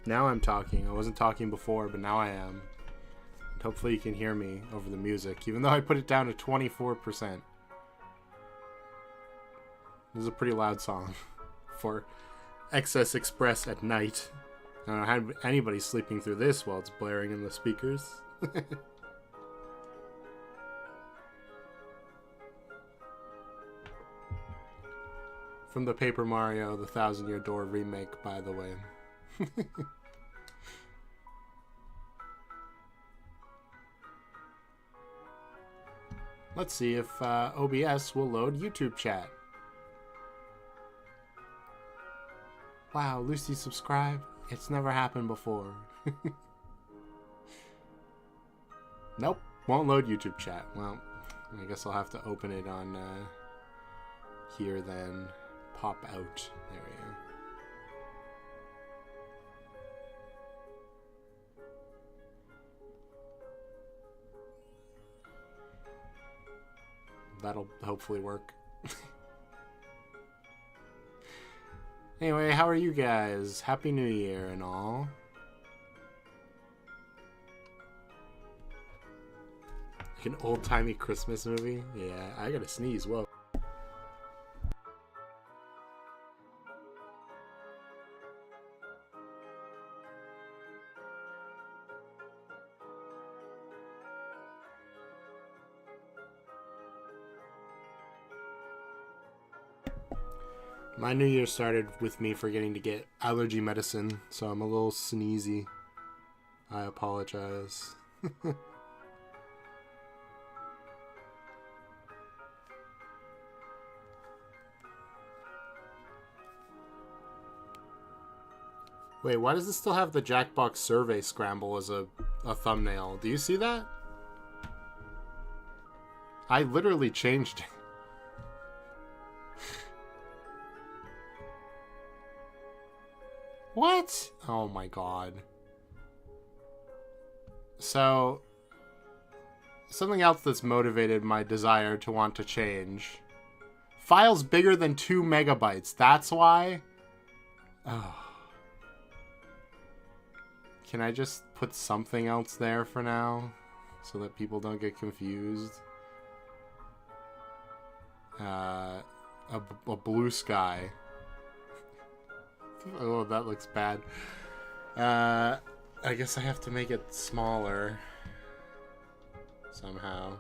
Now I'm talking. I wasn't talking before, but now I am. And hopefully you can hear me over the music, even though I put it down to 24%. This is a pretty loud song for Excess Express at night. I don't know how anybody's sleeping through this while it's blaring in the speakers. From the Paper Mario The Thousand Year Door remake, by the way. Let's see if OBS will load YouTube chat. Wow, Lucy subscribed? It's never happened before. Nope, won't load YouTube chat. Well, I guess I'll have to open it on here then. Pop out. There we go. That'll hopefully work. Anyway, how are you guys? Happy New Year and all. Like an old-timey Christmas movie? Yeah, I gotta sneeze. Whoa. My New Year started with me forgetting to get allergy medicine, so I'm a little sneezy. I apologize. Wait, why does this still have the Jackbox survey scramble as a thumbnail? Do you see that? I literally changed it. What? Oh my god. So, something else that's motivated my desire to want to change. Files bigger than 2 megabytes. That's why? Oh. Can I just put something else there for now? So that people don't get confused? A blue sky. Oh, that looks bad. I guess I have to make it smaller. Somehow.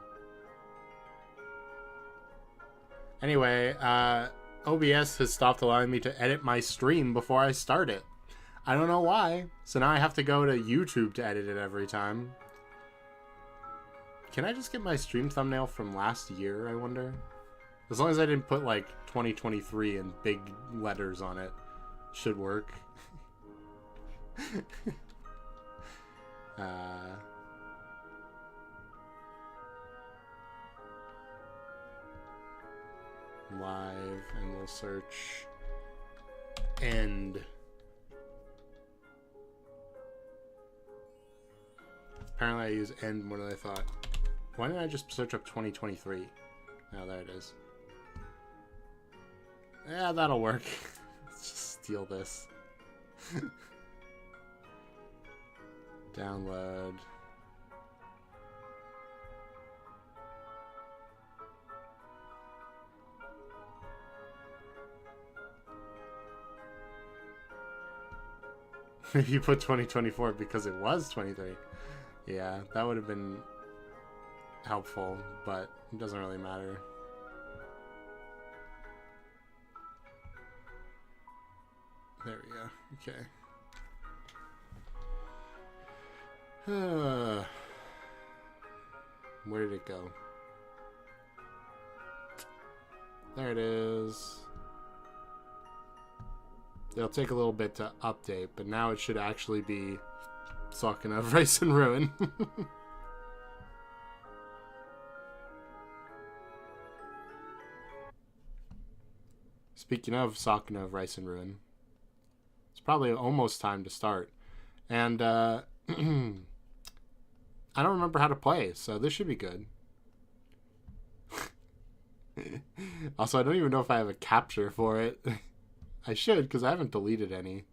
Anyway, OBS has stopped allowing me to edit my stream before I start it. I don't know why. So now I have to go to YouTube to edit it every time. Can I just get my stream thumbnail from last year, I wonder? As long as I didn't put, like, 2023 in big letters on it. Should work. Live, and we'll search end. Apparently I use end more than I thought. Why didn't I just search up 2023? Oh, there it is. Yeah, that'll work. Let's just steal this. Download. Maybe you put 2024 because it was 23. Yeah, that would have been helpful, but it doesn't really matter. There we go. Okay. Where did it go? There it is. It'll take a little bit to update, but now it should actually be Sakuna of Rice and Ruin. Speaking of Sakuna of Rice and Ruin, it's probably almost time to start. And I don't remember how to play, so this should be good. Also, I don't even know if I have a capture for it. I should, because I haven't deleted any.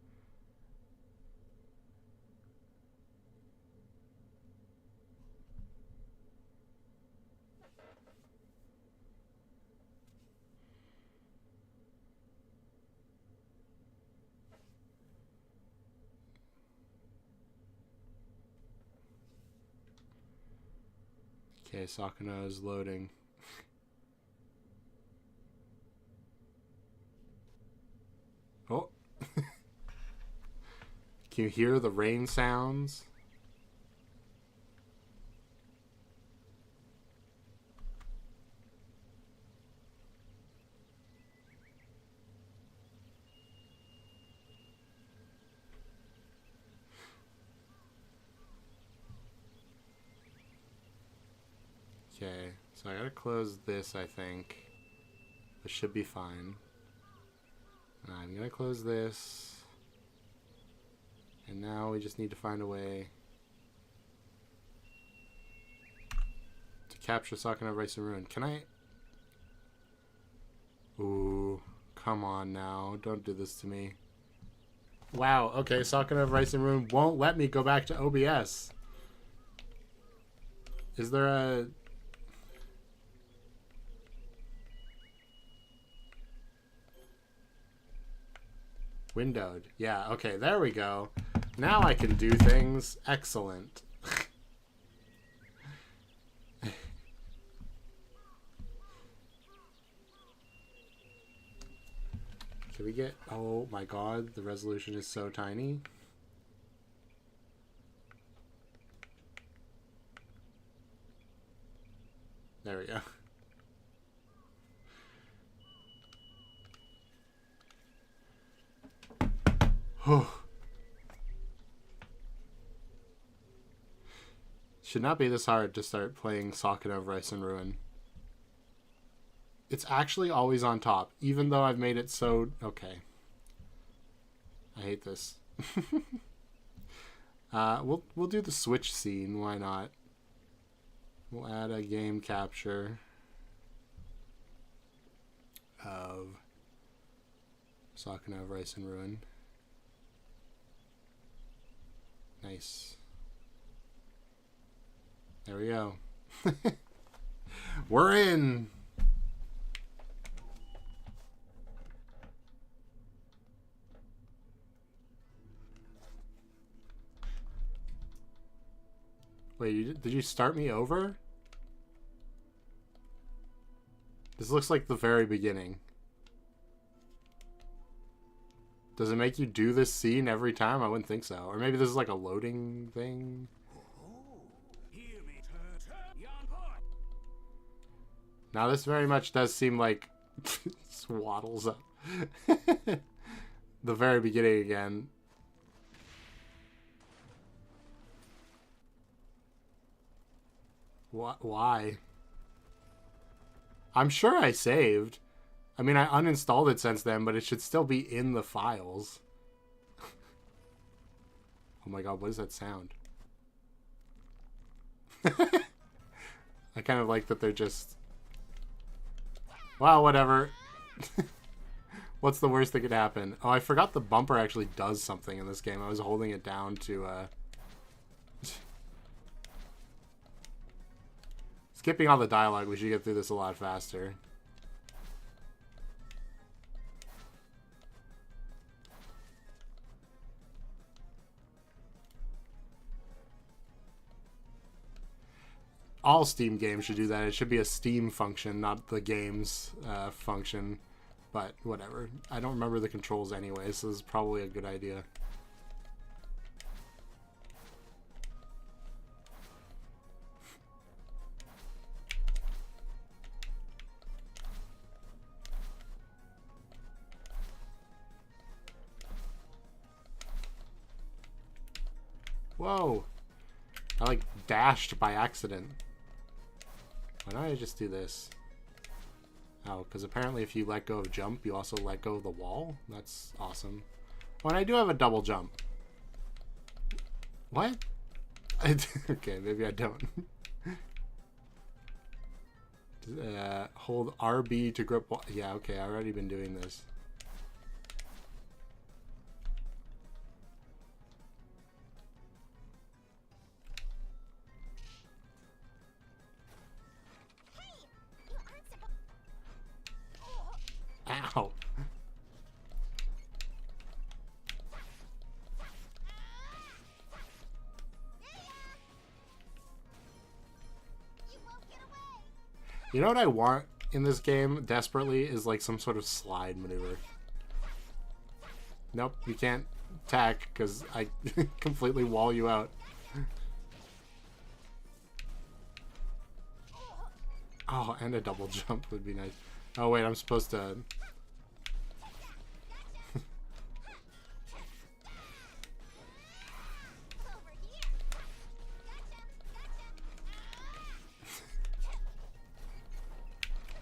Okay, Sakuna is loading. Oh. Can you hear the rain sounds? Okay, so I gotta close this, I think. This should be fine. I'm gonna close this. And now we just need to find a way to capture Sakuna of Rice and Ruin. Can I? Ooh, come on now. Don't do this to me. Wow, okay, Sakuna of Rice and Ruin won't let me go back to OBS. Is there a... Windowed. Yeah, okay, there we go. Now I can do things. Excellent. Can we get... Oh my god, the resolution is so tiny. There we go. Should not be this hard to start playing Sakuna of Rice and Ruin. It's actually always on top, even though I've made it so... Okay. I hate this. We'll do the switch scene, why not? We'll add a game capture of Sakuna of Rice and Ruin. Nice. There we go. We're in! Wait, did you start me over? This looks like the very beginning. Does it make you do this scene every time? I wouldn't think so. Or maybe this is like a loading thing. Now this very much does seem like swaddles up. The very beginning again. Why? I'm sure I saved. I mean, I uninstalled it since then, but it should still be in the files. Oh my god, what is that sound? I kind of like that they're just... Well, whatever. What's the worst that could happen? Oh, I forgot the bumper actually does something in this game. I was holding it down to... Skipping all the dialogue, we should get through this a lot faster. All Steam games should do that. It should be a Steam function, not the game's function. But whatever. I don't remember the controls anyway, so this is probably a good idea. Whoa! I like dashed by accident. Why don't I just do this? Oh, because apparently if you let go of jump, you also let go of the wall? That's awesome. Oh, and I do have a double jump. What? Okay, maybe I don't. Hold RB to grip wall. Yeah, okay, I've already been doing this. Ow. You know what I want in this game desperately is like some sort of slide maneuver. Nope, you can't attack because I completely wall you out. Oh, and a double jump would be nice. Oh wait, I'm supposed to...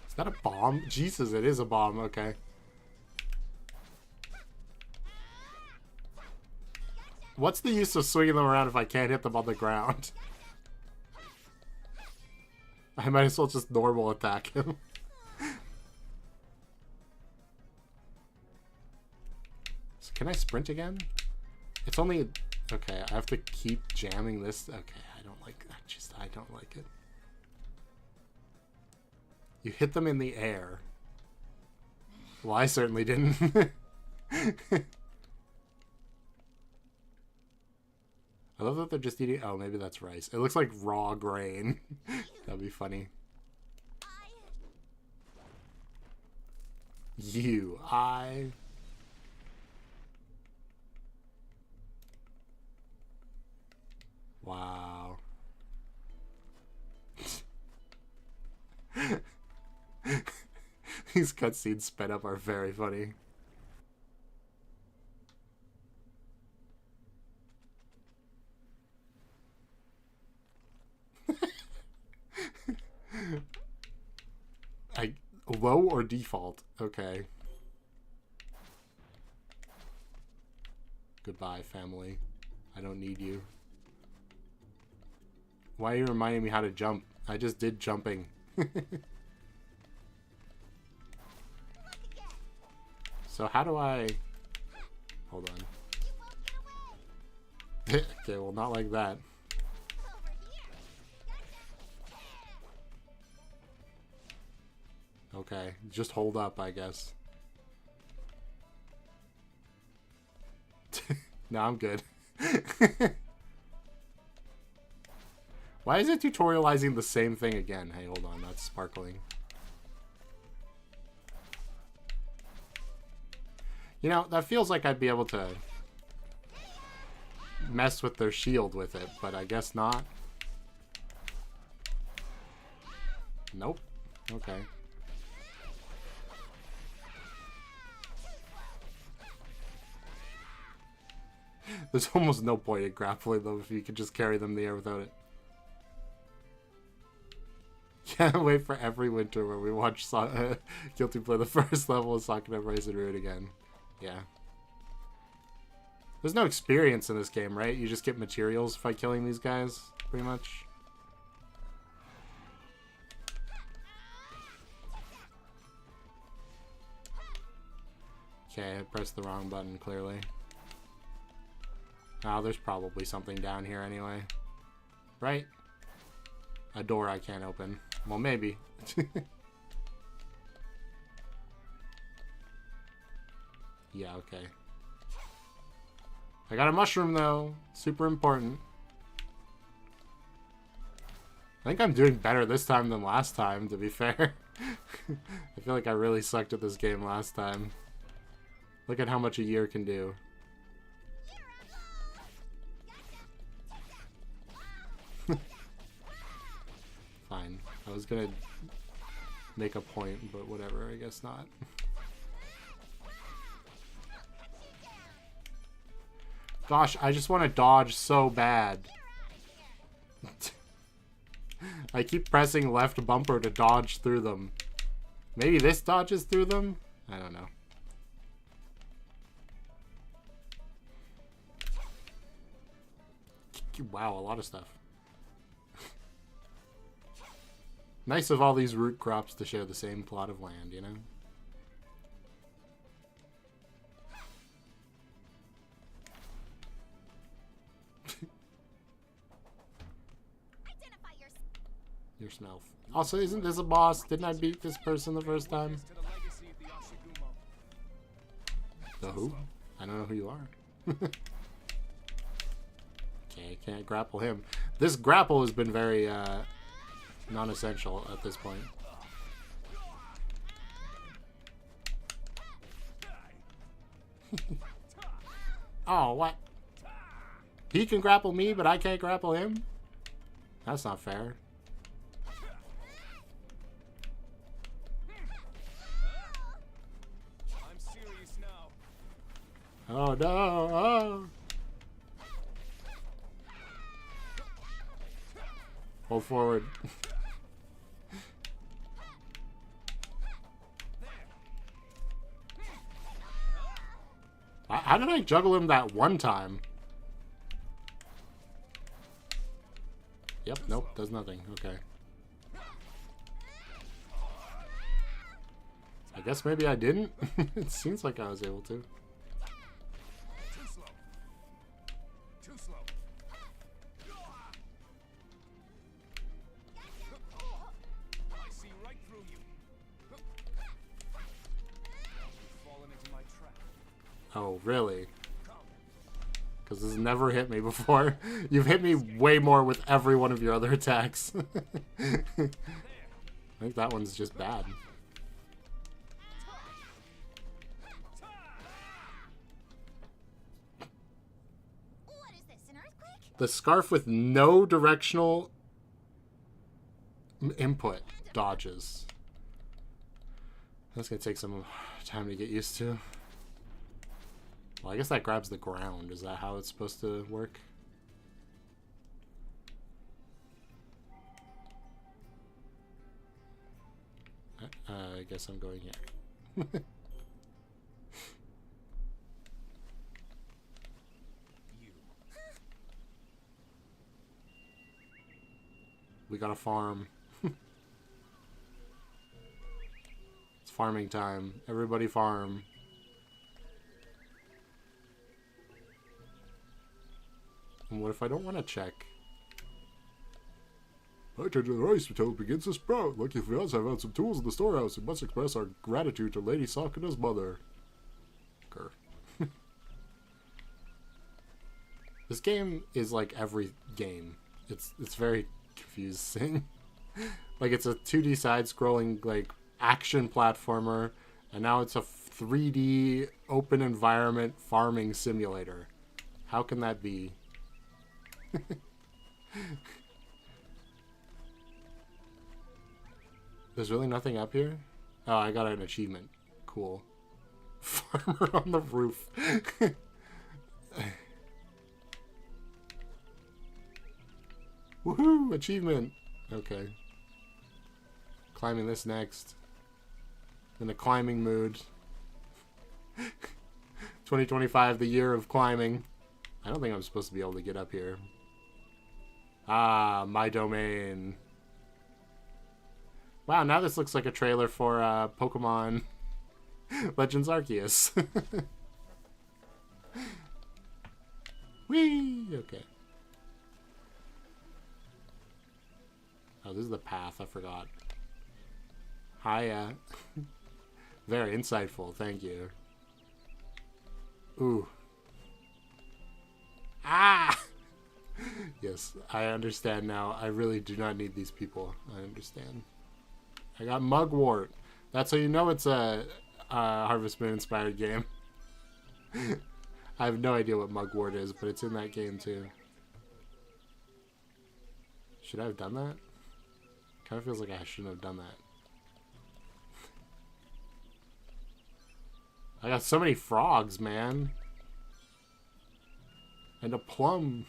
Is that a bomb? Jesus, it is a bomb, okay. What's the use of swinging them around if I can't hit them on the ground? I might as well just normal attack him. So can I sprint again? It's only... Okay, I have to keep jamming this. Okay, I don't like that. I don't like it. You hit them in the air. Well, I certainly didn't. I love that they're just eating... Oh, maybe that's rice. It looks like raw grain. That'd be funny. Wow. These cutscenes sped up are very funny. Low or default? Okay. Goodbye, family. I don't need you. Why are you reminding me how to jump? I just did jumping. So how do I... Hold on. Okay, well, not like that. Okay, just hold up, I guess. No, I'm good. Why is it tutorializing the same thing again? Hey, hold on, that's sparkling. You know, that feels like I'd be able to mess with their shield with it, but I guess not. Nope. Okay. There's almost no point in grappling them if you could just carry them in the air without it. Can't wait for every winter where we watch Guilty play the first level of Sakura Rising Root again. Yeah. There's no experience in this game, right? You just get materials by killing these guys, pretty much. Okay, I pressed the wrong button, clearly. Oh, there's probably something down here anyway. Right? A door I can't open. Well, maybe. Yeah, okay. I got a mushroom, though. Super important. I think I'm doing better this time than last time, to be fair. I feel like I really sucked at this game last time. Look at how much a year can do. Fine. I was gonna make a point, but whatever, I guess not. Gosh, I just want to dodge so bad. I keep pressing left bumper to dodge through them. Maybe this dodges through them? I don't know. Wow, a lot of stuff. Nice of all these root crops to share the same plot of land, you know? Your smell. Also, isn't this a boss? Didn't I beat this person the first time? The who? I don't know who you are. Okay, can't grapple him. This grapple has been very non-essential at this point. Oh, what? He can grapple me, but I can't grapple him? That's not fair. I'm serious now. Oh no! Oh. Hold forward. How did I juggle him that one time? Yep, nope, does nothing. Okay. I guess maybe I didn't. It seems like I was able to. Too slow. Too slow. I see right through you. You've fallen into my trap. Oh, really? Come. Because this has never hit me before. You've hit me way more with every one of your other attacks. I think that one's just bad. What is this, an earthquake? The scarf with no directional input dodges. That's gonna take some time to get used to. Well, I guess that grabs the ground. Is that how it's supposed to work? I guess I'm going here. You. We gotta farm. It's farming time. Everybody farm. And what if I don't want to check? I turned to the rice until it begins to sprout. Lucky for us, I found some tools in the storehouse. We must express our gratitude to Lady Sakura's mother. Grr. This game is like every game. It's very confusing. Like, it's a 2D side-scrolling, like, action platformer, and now it's a 3D open environment farming simulator. How can that be? There's really nothing up here? Oh, I got an achievement. Cool. Farmer on the roof. Woohoo! Achievement! Okay. Climbing this next. In a climbing mood. 2025, the year of climbing. I don't think I'm supposed to be able to get up here. Ah, my domain. Wow, now this looks like a trailer for Pokemon Legends Arceus. Whee! Okay. Oh, this is the path. I forgot. Hiya. Very insightful. Thank you. Ooh. Ah! Yes, I understand now. I really do not need these people. I understand. I got Mugwort. That's how you know it's a Harvest Moon inspired game. I have no idea what Mugwort is, but it's in that game too. Should I have done that? Kind of feels like I shouldn't have done that. I got so many frogs, man. And a plum.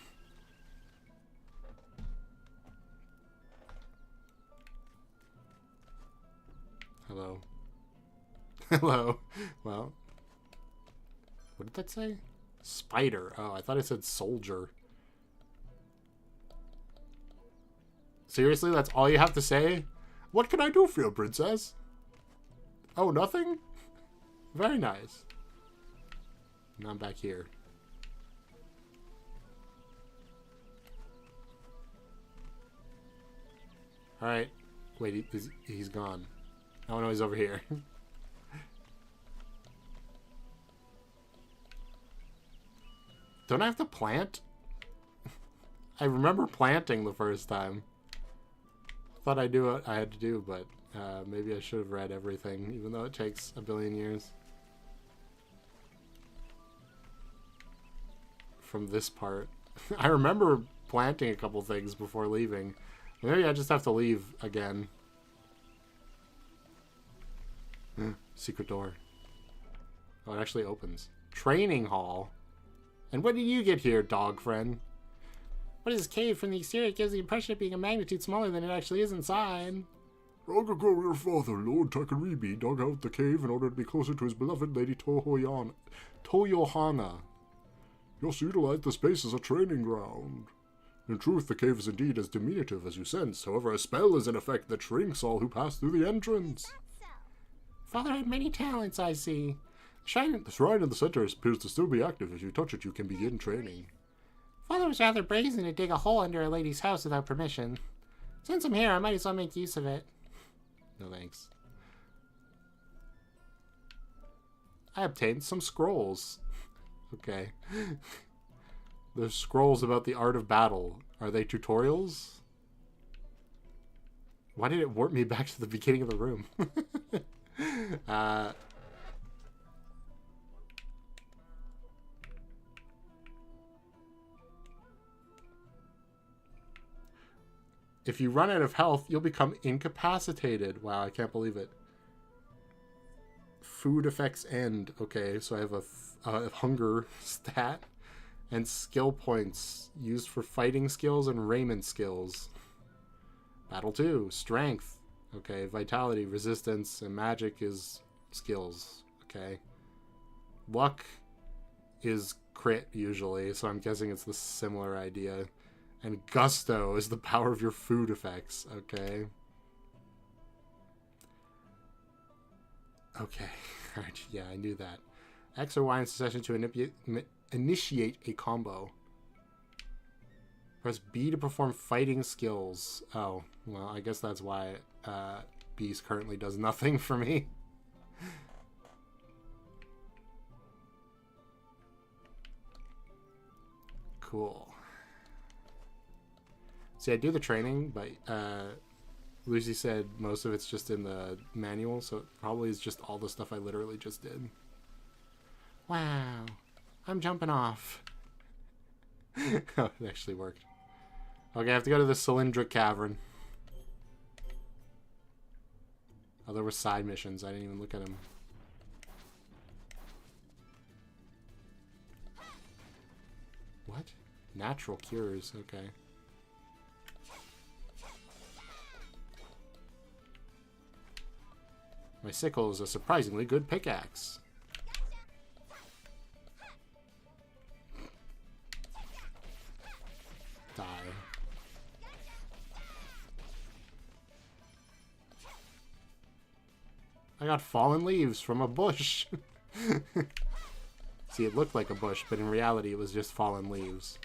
Hello. Hello. Well. What did that say? Spider. Oh, I thought it said soldier. Seriously, that's all you have to say? What can I do for you, princess? Oh, nothing? Very nice. Now I'm back here. Alright. Wait, he's gone. Oh no, he's over here. Don't I have to plant? I remember planting the first time. Thought I knew what I had to do, but maybe I should have read everything, even though it takes a billion years. from this part. I remember planting a couple things before leaving. Maybe I just have to leave again. Secret door. Oh, it actually opens. Training hall. And when did you get here, dog friend? What is this cave? From the exterior, it gives the impression of being a magnitude smaller than it actually is inside. Long ago, your father, Lord Takaribi, dug out the cave in order to be closer to his beloved Lady Toyohana. He also utilized the space as a training ground. In truth, the cave is indeed as diminutive as you sense. However, a spell is in effect that shrinks all who pass through the entrance. So, Father had many talents, I see. The shrine in the center appears to still be active. If you touch it, you can begin training. Father was rather brazen to dig a hole under a lady's house without permission. Since I'm here, I might as well make use of it. No thanks. I obtained some scrolls. Okay. There's scrolls about the art of battle. Are they tutorials? Why did it warp me back to the beginning of the room? If you run out of health, you'll become incapacitated. Wow, I can't believe it. Food effects end. Okay, so I have a hunger stat. And skill points used for fighting skills and raiment skills. Battle 2, strength. Okay, vitality, resistance, and magic is skills. Okay. Luck is crit usually, so I'm guessing it's the similar idea. And gusto is the power of your food effects. Okay. Okay. Alright, yeah, I knew that. X or Y in succession to initiate a combo. Press B to perform fighting skills. Oh, well, I guess that's why B currently does nothing for me. Cool. See, I do the training, but Lucy said most of it's just in the manual, so it probably is just all the stuff I literally just did. Wow. I'm jumping off. Oh, it actually worked. Okay, I have to go to the cylindric cavern. Oh, there were side missions. I didn't even look at them. What? Natural cures. Okay. My sickle is a surprisingly good pickaxe. Die. I got fallen leaves from a bush. See, it looked like a bush, but in reality it was just fallen leaves.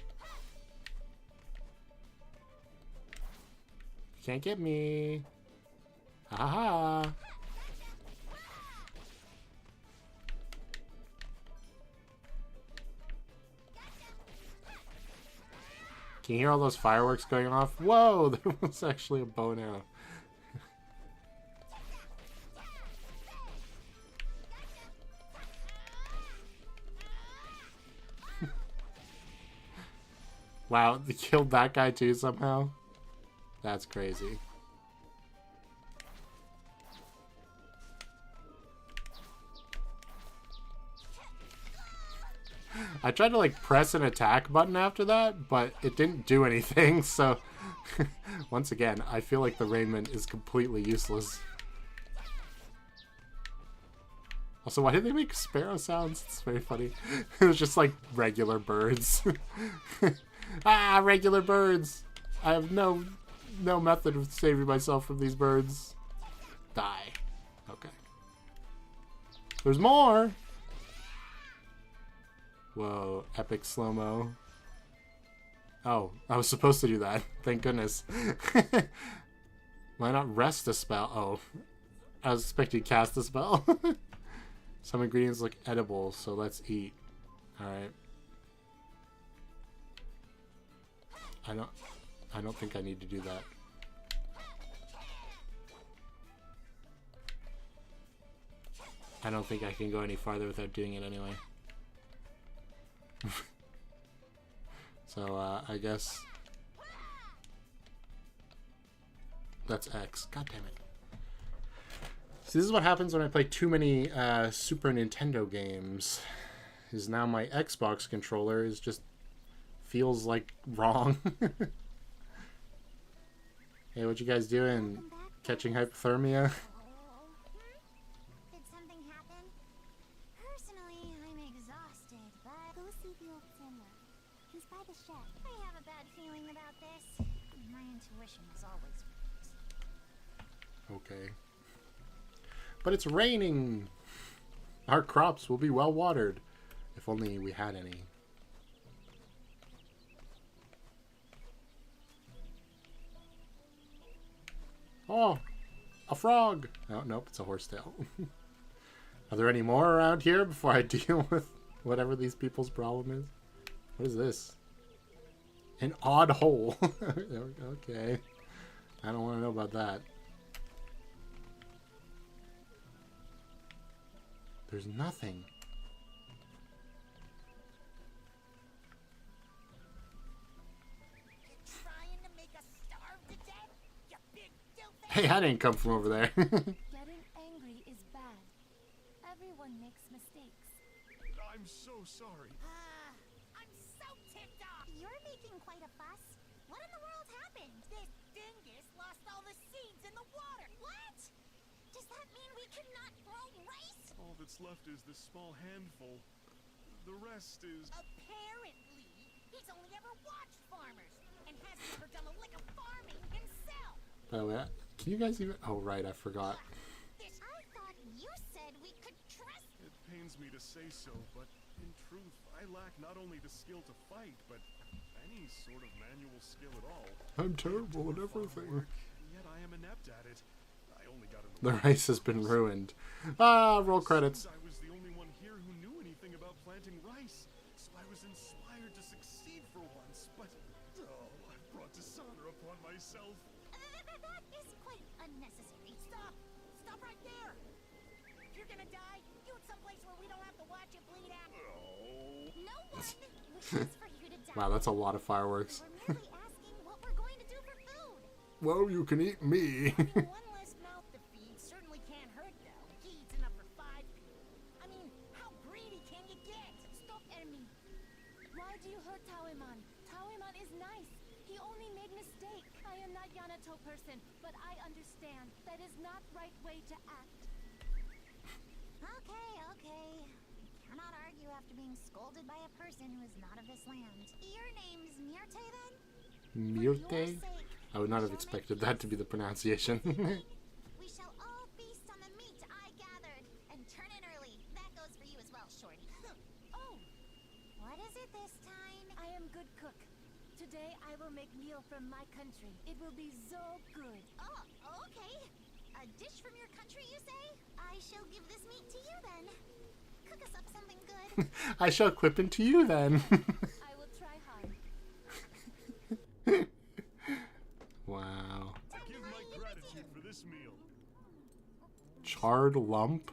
You can't get me. Ha ha ha. Can you hear all those fireworks going off? Whoa, there was actually a bow and arrow. Wow, they killed that guy too somehow? That's crazy. I tried to like press an attack button after that, but it didn't do anything, so once again, I feel like the raiment is completely useless. Also, why did they make sparrow sounds? It's very funny. It was just like regular birds. Ah, regular birds! I have no method of saving myself from these birds. Die. Okay. There's more! Whoa, epic slow-mo. Oh, I was supposed to do that. Thank goodness. Why not rest a spell? Oh, I was expecting to cast a spell. Some ingredients look edible, so let's eat. Alright. I don't think I need to do that. I don't think I can go any farther without doing it anyway. So, I guess that's X. God damn it. See, this is what happens when I play too many Super Nintendo games. Is now my Xbox controller is just feels like wrong. Hey, what you guys doing? Catching hypothermia? Did something happen? Personally, I'm exhausted, but... Go see the old samurai. He's by the shed. I have a bad feeling about this. My intuition was always right. Okay. But it's raining! Our crops will be well watered. If only we had any. Oh! A frog! Oh, nope, it's a horsetail. Are there any more around here before I deal with whatever these people's problem is? What is this? An odd hole. Okay. I don't want to know about that. There's nothing. You're trying to make us starve to death? You big filthy... Hey, I didn't come from over there. Getting angry is bad. Everyone makes mistakes. I'm so sorry. I'm so ticked off. You're making quite a fuss. What in the world happened? This dingus lost all the seeds in the water. What? Does that mean we cannot grow rice? All that's left is this small handful. The rest is... Apparently, he's only ever watched farmers and hasn't ever done a lick of farming himself. By the way, can you guys even... Oh, right, I forgot. I thought you said we could trust... It pains me to say so, but in truth, I lack not only the skill to fight, but any sort of manual skill at all. I'm terrible at everything. Yet I am inept at it. I only got The rice has been ruined. Ah, roll credits. I was the only one here who knew anything about planting rice, so I was inspired to succeed for once, but oh, I've brought dishonor upon myself. That is quite unnecessary. Stop! Stop right there! If you're gonna die, do it someplace where we don't have to watch you bleed out. No one wishes for you to die. Wow, that's a lot of fireworks. We're merely asking what we're going to do for food. Well, you can eat me. One less mouth to feed certainly can't hurt, though. He eats enough for 5 people. I mean, how greedy can you get? Stop, enemy. Why do you hurt Taoiman? Taoiman is nice. He only made mistake. I am not Yanato person, but I understand. That is not right way to act. Okay. Cannot argue after being scolded by a person who is not of this land. Your name's Myrte, then? Myrte? I would not have expected that to be the pronunciation. We shall all feast on the meat I gathered and turn in early. That goes for you as well, Shorty. Oh, What is it this time? I am good cook. Today I will make meal from my country. It will be so good. Oh, okay. A dish from your country, you say? I shall give this meat to you then. Cook us up something good. I shall quip into you then. I will try hard. Wow. Give my gratitude for this meal. Charred lump?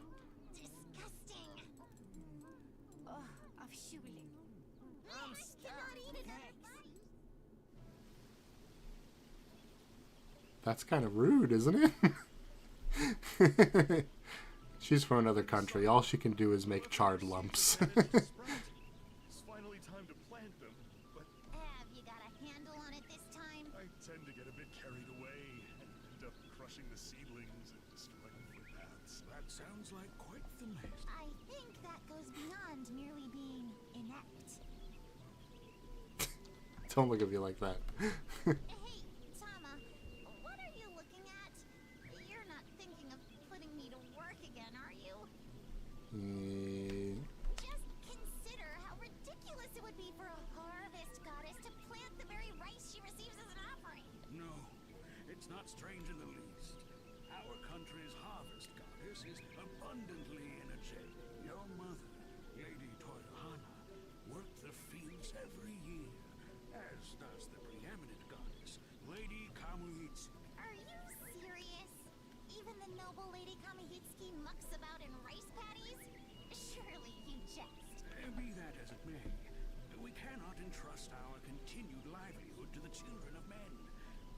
Disgusting. Oh, afschuwelijk. I cannot eat it. That's kind of rude, isn't it? She's from another country. All she can do is make charred lumps. It's finally time to plant them, but Have you got a handle on it this time? I tend to get a bit carried away and end up crushing the seedlings and destroying footpaths. That sounds like quite the mess. I think that goes beyond merely being inept. Don't look at me like that. Hey, Tama, what are you looking at? You're not thinking of putting me to work again, are you? Just consider how ridiculous it would be for a harvest goddess to plant the very rice she receives as an offering. No, it's not strange in the least. Our country's harvest goddess is abundantly energetic. Your mother, Lady Toyohana, worked the fields every year, as does the preeminent goddess, Lady Kamuhitsu. Are you serious? Even the noble Lady Kamihitsuki mucks about in rice paddies? Surely you jest. Be that as it may, we cannot entrust our continued livelihood to the children of men.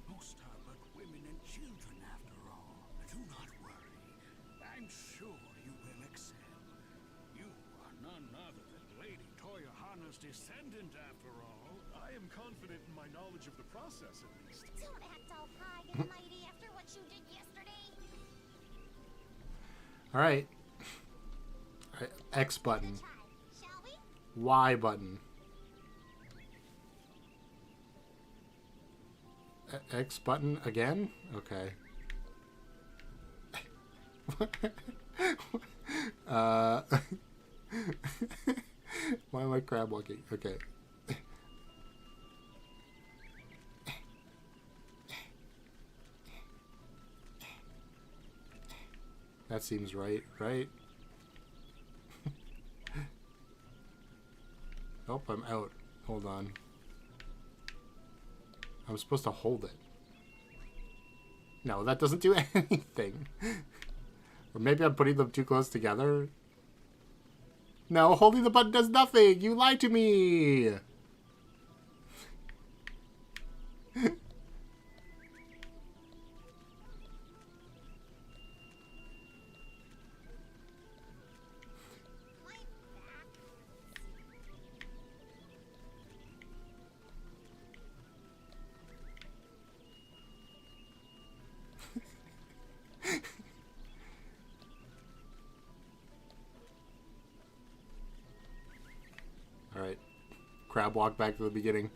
Most are but women and children, after all. Do not worry. I'm sure you will excel. You are none other than Lady Toyohana's descendant, after all. I am confident in my knowledge of the process, at least. Don't act all high and mighty after what you did yesterday. All right. X button. Shall we? Y button. X button again? Okay. Why am I crab walking? Okay. That seems right, right? Oh, I'm out. Hold on. I'm supposed to hold it. No, that doesn't do anything. Or maybe I'm putting them too close together. No, holding the button does nothing! You lied to me! Alright. Crab walk back to the beginning.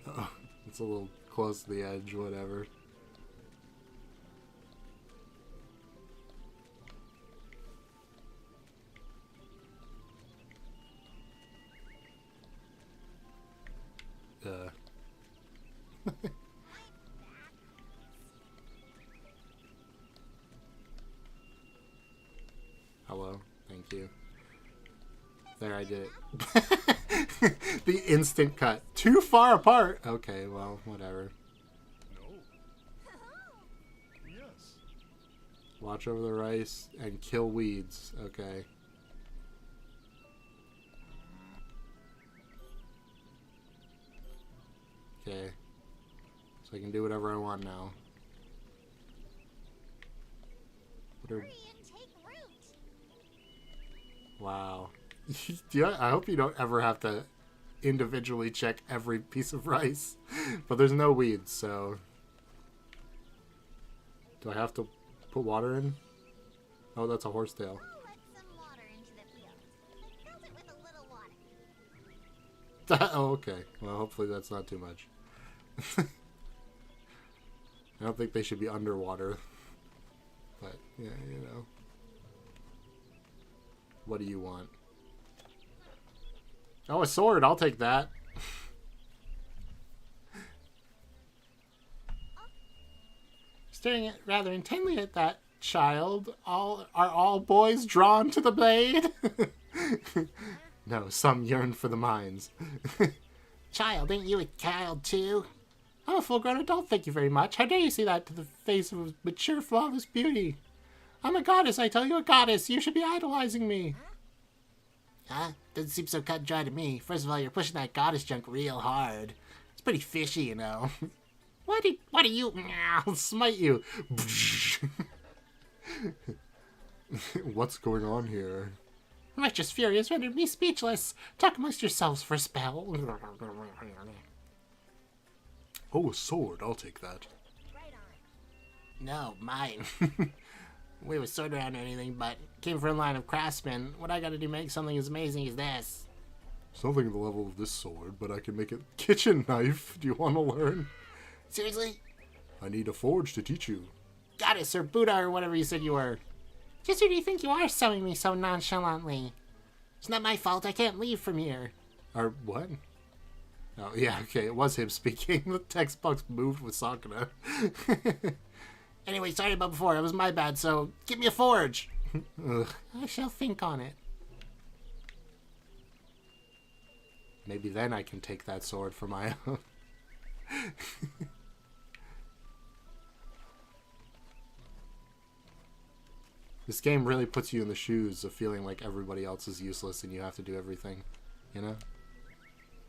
Oh, it's a little close to the edge, whatever. Hello, thank you. There, I did it. The instant cut. Too far apart. Okay, well, whatever. No. Yes. Watch over the rice and kill weeds. Okay. Okay. So I can do whatever I want now. What are... Hurry and take root. Wow. I hope you don't ever have to individually check every piece of rice. But there's no weeds, so... Do I have to put water in? Oh, that's a horsetail. I'll let some water into the field. I filled it with a little water. Oh, okay. Well, hopefully that's not too much. I don't think they should be underwater. But, yeah, you know. What do you want? Oh, a sword. I'll take that. Staring at rather intently at that child. Are all boys drawn to the blade? No, some yearn for the mines. Child, ain't you a child too? I'm a full-grown adult, thank you very much. How dare you say that to the face of a mature, flawless beauty? I'm a goddess, I tell you, a goddess. You should be idolizing me. Huh? Doesn't seem so cut and dry to me. First of all, you're pushing that goddess junk real hard. It's pretty fishy, you know. What are you? I'll smite you. What's going on here? Righteous fury has rendered me speechless. Talk amongst yourselves for a spell. Oh, a sword. I'll take that. Right on. No, mine. We have a sword around or anything, but came from a line of craftsmen. What I gotta do to make something as amazing as this? Something at the level of this sword, but I can make a kitchen knife. Do you want to learn? Seriously? I need a forge to teach you. Goddess or Buddha or whatever you said you were. Just who do you think you are sewing me so nonchalantly? It's not my fault. I can't leave from here. Or what? Oh, yeah, okay. It was him speaking. The text box moved with Sakura. Anyway, sorry about before. It was my bad, so give me a forge. Ugh, I shall think on it. Maybe then I can take that sword for my own. This game really puts you in the shoes of feeling like everybody else is useless and you have to do everything. You know?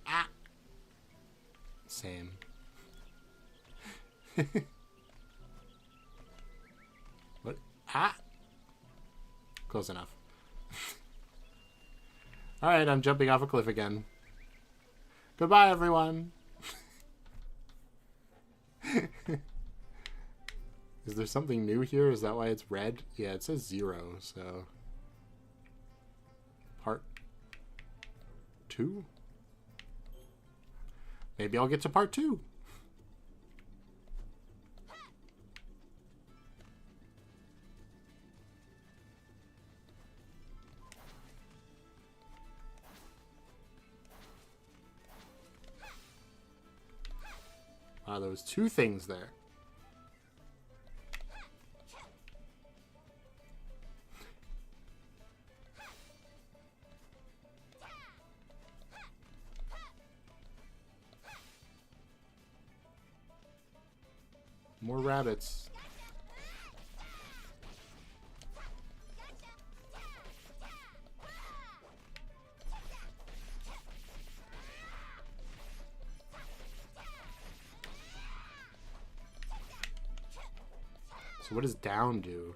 Ah! Same. What? Ah! Close enough. Alright, I'm jumping off a cliff again. Goodbye, everyone! Is there something new here? Is that why it's red? Yeah, it says 0, so... Part 2? Maybe I'll get to part 2. Wow, there was 2 things there. More rabbits. So what does down do?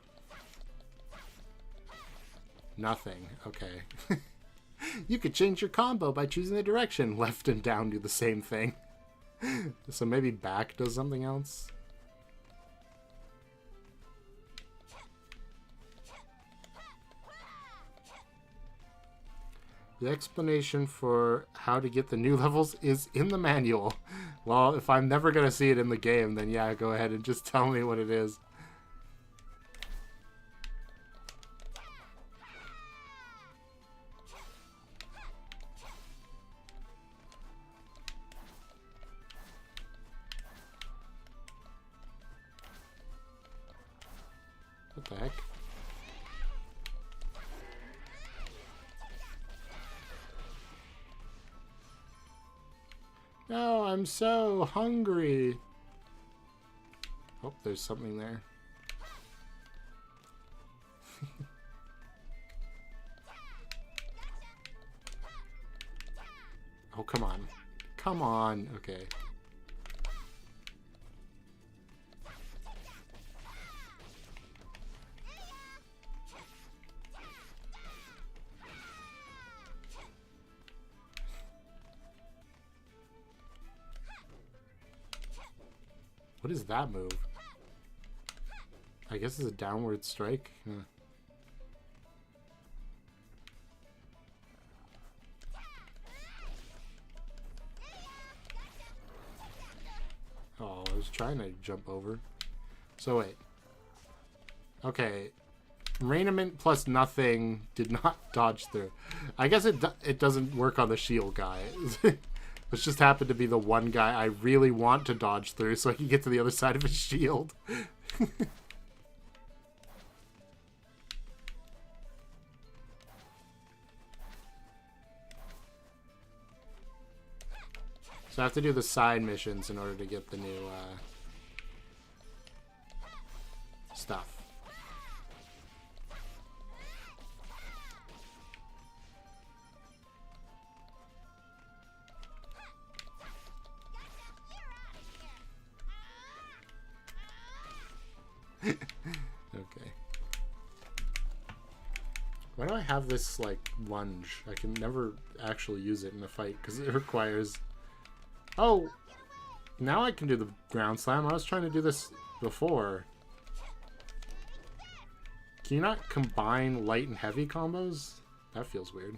Nothing. Okay. You could change your combo by choosing the direction. Left and down do the same thing. So maybe back does something else? The explanation for how to get the new levels is in the manual. Well, if I'm never going to see it in the game, then yeah, go ahead and just tell me what it is. What the heck? No, I'm so hungry. Oh, there's something there. Oh, come on. Come on. Okay. What is that move? I guess it's a downward strike. Huh. Oh, I was trying to jump over. So wait. Okay. Raiment plus nothing did not dodge through. I guess it doesn't work on the shield guy. This just happened to be the one guy I really want to dodge through so I can get to the other side of his shield. So I have to do the side missions in order to get the new stuff. Okay. Why do I have this, like, lunge? I can never actually use it in a fight because it requires... Oh! Now I can do the ground slam. I was trying to do this before. Can you not combine light and heavy combos? That feels weird.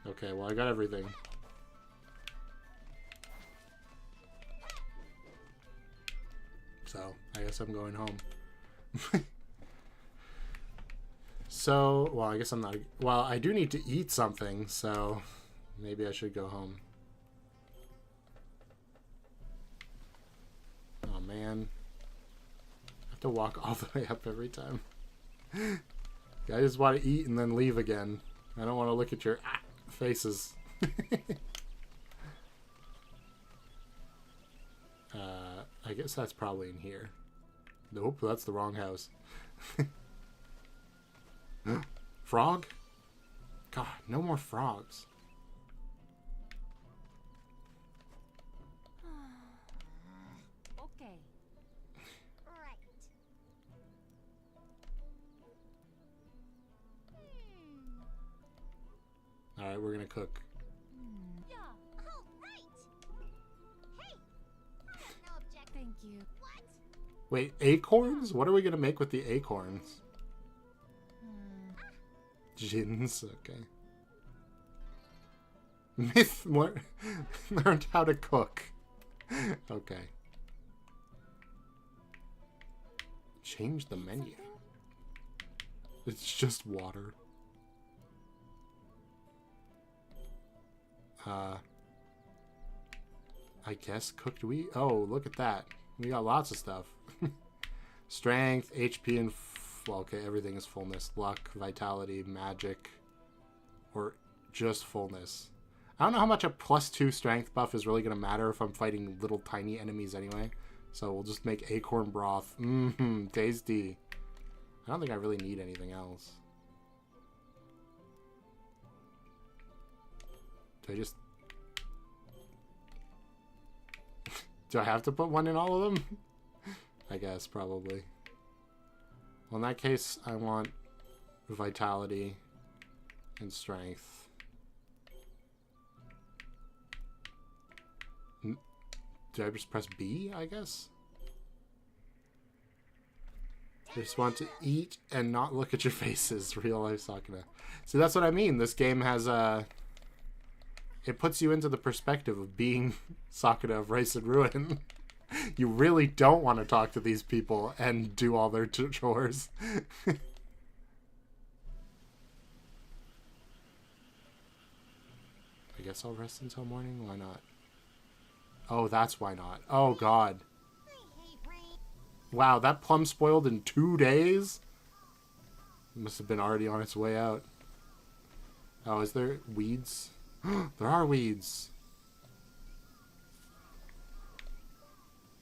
Okay, well, I got everything. So, I guess I'm going home. So, well, I guess I'm not... Well, I do need to eat something, so maybe I should go home. man. I have to walk all the way up every time. I just want to eat and then leave again. I don't want to look at your faces. I guess that's probably in here. Nope, that's the wrong house. Frog? God, no more frogs. Okay. Right. Alright, we're gonna cook. Yeah, Oh, right. Hey, no objection. thank you. What? Wait, acorns? What are we gonna make with the acorns? Gins, okay. Learned how to cook. Okay. Change the menu. It's just water. I guess cooked wheat. Oh, look at that. We got lots of stuff. Strength, HP, and well, okay, everything is fullness. Luck, vitality, magic, or just fullness. I don't know how much a +2 strength buff is really going to matter if I'm fighting little tiny enemies anyway. So we'll just make acorn broth. Tasty. I don't think I really need anything else. Do I just... Do I have to put one in all of them? I guess, probably. Well, in that case, I want vitality and strength. Do I just press B, I guess? I just want to eat and not look at your faces. Real life Sakura. See, that's what I mean. This game has it puts you into the perspective of being Sakura of Rice and Ruin. You really don't want to talk to these people and do all their chores. I guess I'll rest until morning. Why not? Oh, that's why not. Oh, God. I hate rain. Wow, that plum spoiled in 2 days? It must have been already on its way out. Oh, is there weeds? There are weeds.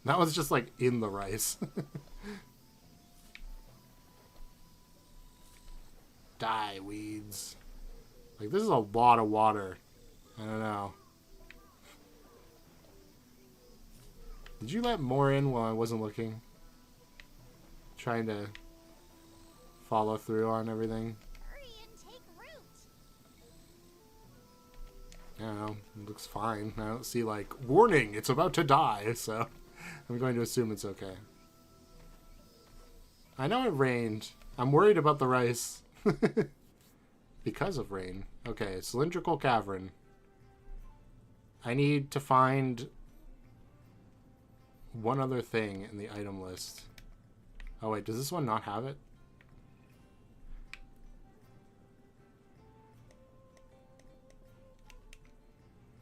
That was just like in the rice. Die, weeds. Like, this is a lot of water. I don't know. Did you let more in while I wasn't looking? Trying to follow through on everything. Hurry and take root. I don't know. It looks fine. I don't see, like, warning, it's about to die, so I'm going to assume it's okay. I know it rained. I'm worried about the rice. Because of rain. Okay, cylindrical cavern. I need to find one other thing in the item list. Oh wait, does this one not have it?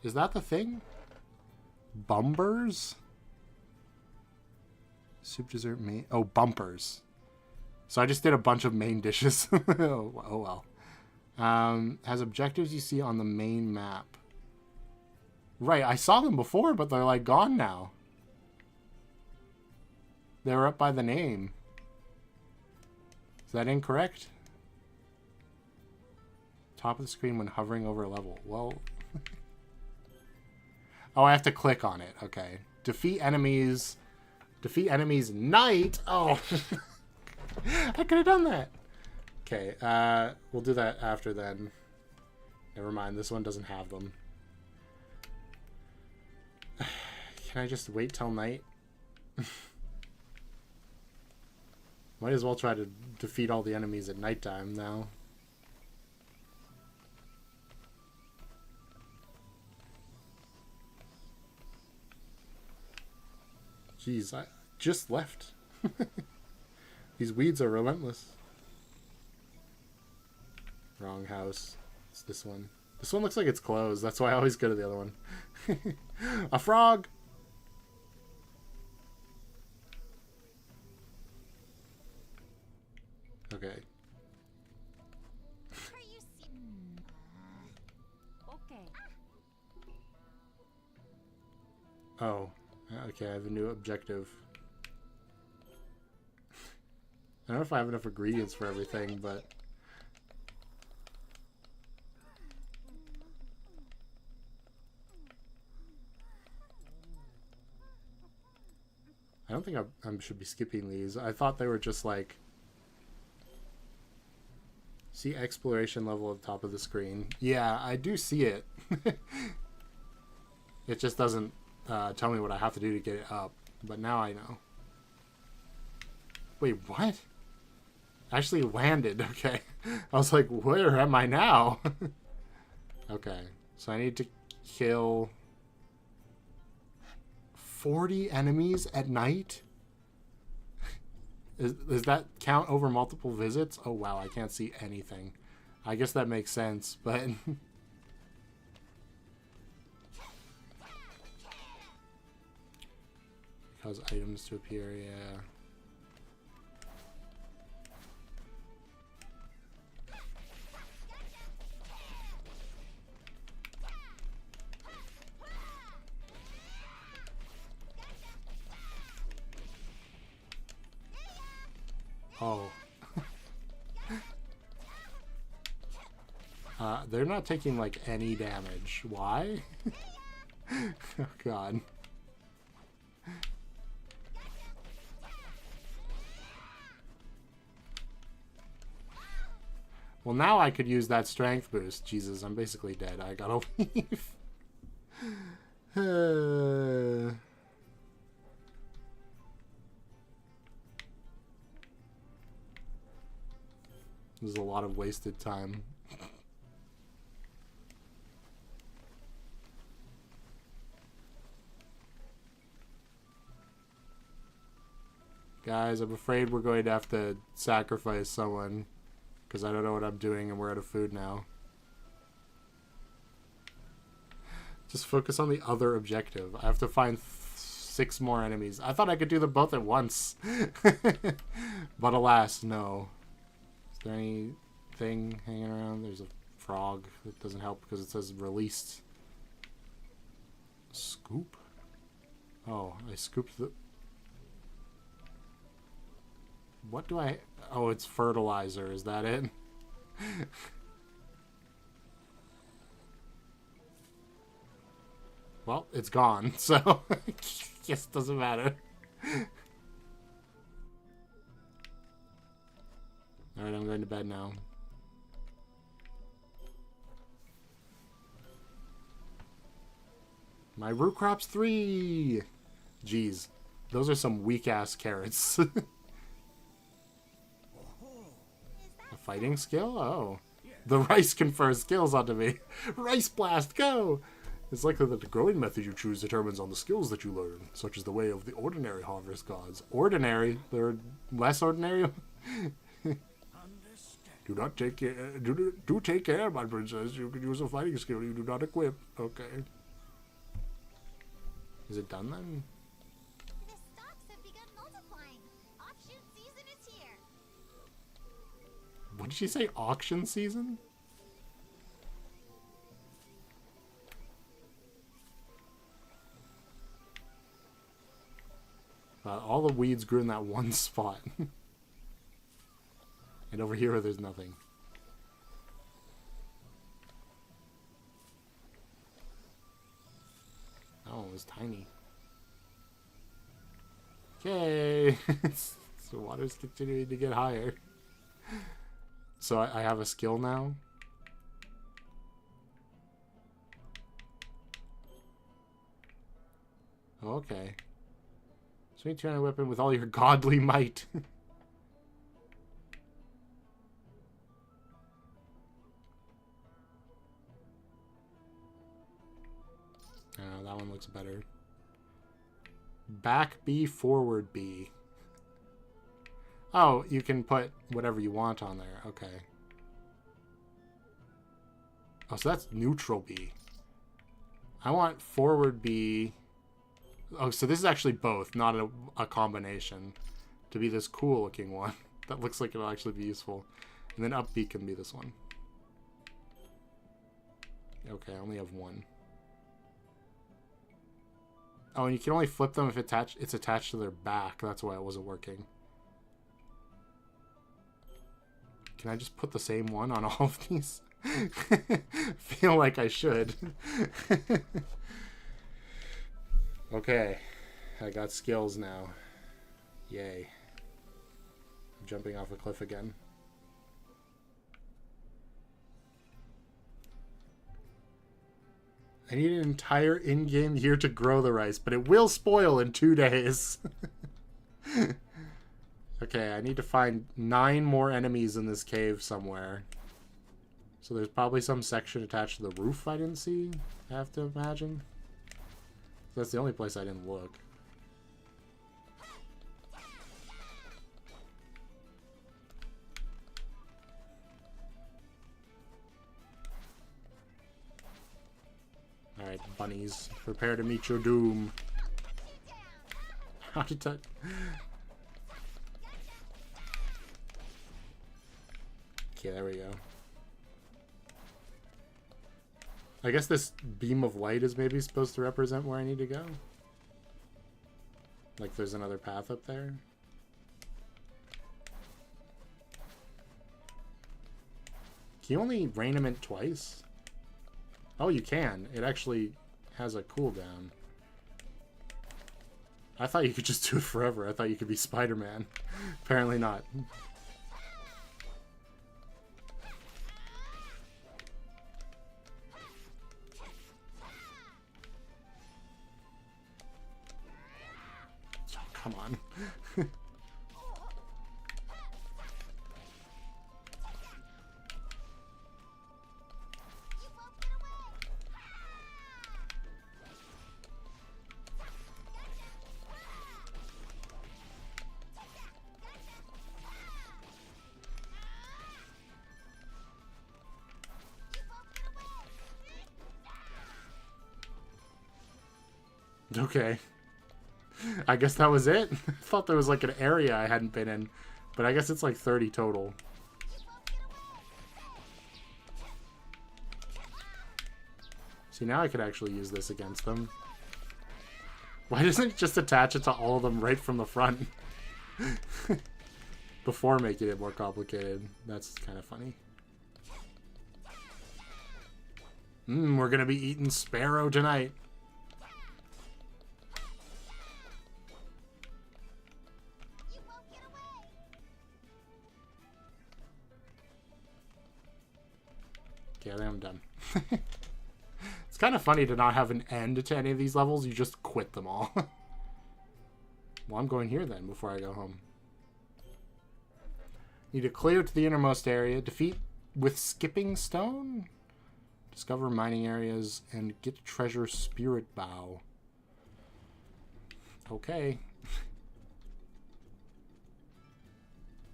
Is that the thing? Bumpers? Soup, dessert, main... Oh, bumpers. So I just did a bunch of main dishes. Oh well. Has objectives you see on the main map. Right, I saw them before, but they're like gone now. They were up by the name. Is that incorrect? Top of the screen when hovering over a level. Well... Oh, I have to click on it. Okay. Defeat enemies. Defeat enemies night. Oh. I could have done that. Okay. We'll do that after then. Never mind. This one doesn't have them. Can I just wait till night? Might as well try to defeat all the enemies at nighttime now. Jeez, I just left. These weeds are relentless. Wrong house. It's this one. This one looks like it's closed. That's why I always go to the other one. A frog! okay. Oh, okay, I have a new objective. I don't know if I have enough ingredients for everything, but... I don't think I should be skipping these. I thought they were just like... See exploration level at the top of the screen. Yeah, I do see it. It just doesn't tell me what I have to do to get it up. But now I know. Wait, what? I actually landed, okay. I was like, where am I now? Okay, so I need to kill 40 enemies at night? Does that count over multiple visits? Oh wow, I can't see anything. I guess that makes sense, but... Cause items to appear, yeah. Oh. They're not taking, like, any damage. Why? Oh, God. Well, now I could use that strength boost. Jesus, I'm basically dead. I gotta leave. There's a lot of wasted time. Guys, I'm afraid we're going to have to sacrifice someone. Because I don't know what I'm doing and we're out of food now. Just focus on the other objective. I have to find 6 more enemies. I thought I could do them both at once. But alas, no. Is there anything hanging around? There's a frog. That doesn't help because it says released. Scoop? Oh, I scooped the... What do I... Oh, it's fertilizer. Is that it? Well, it's gone, so... Guess it doesn't matter. Alright, I'm going to bed now. My root crop's 3! Jeez. Those are some weak-ass carrots. A fighting skill? Oh. The rice confers skills onto me. Rice blast, go! It's likely that the growing method you choose determines on the skills that you learn, such as the way of the ordinary harvest gods. Ordinary? They're less ordinary? Do not take care. Do take care, my princess. You can use a fighting skill you do not equip. Okay. Is it done then? The stocks have begun multiplying. Auction season is here. What did she say? Auction season? All the weeds grew in that one spot. And over here, there's nothing. Oh, it was tiny. Okay. So water's continuing to get higher. So I have a skill now. Okay. Swing to a weapon with all your godly might. Oh, that one looks better. Back B, forward B. Oh, you can put whatever you want on there. Okay. Oh, so that's neutral B. I want forward B. Oh, so this is actually both, not a combination. To be this cool looking one. That looks like it'll actually be useful. And then up B can be this one. Okay, I only have one. Oh, and you can only flip them if it's attached to their back. That's why it wasn't working. Can I just put the same one on all of these? Feel like I should. Okay, I got skills now. Yay. I'm jumping off a cliff again. I need an entire in-game year to grow the rice, but it will spoil in 2 days. Okay, I need to find 9 more enemies in this cave somewhere. So there's probably some section attached to the roof I didn't see, I have to imagine. That's the only place I didn't look. Alright, bunnies, prepare to meet your doom. How did that... Okay, there we go. I guess this beam of light is maybe supposed to represent where I need to go. Like there's another path up there. Can you only Rainament twice? Oh, you can. It actually has a cooldown. I thought you could just do it forever. I thought you could be Spider-Man. Apparently not. Come on. Okay. I guess that was it? I thought there was like an area I hadn't been in. But I guess it's like 30 total. See, now I could actually use this against them. Why doesn't it just attach it to all of them right from the front? Before making it more complicated. That's kind of funny. We're gonna be eating Sparrow tonight. Okay, I think I'm done. It's kind of funny to not have an end to any of these levels. You just quit them all. Well, I'm going here then before I go home. Need to clear to the innermost area. Defeat with Skipping Stone. Discover mining areas and get treasure Spirit Bow. Okay.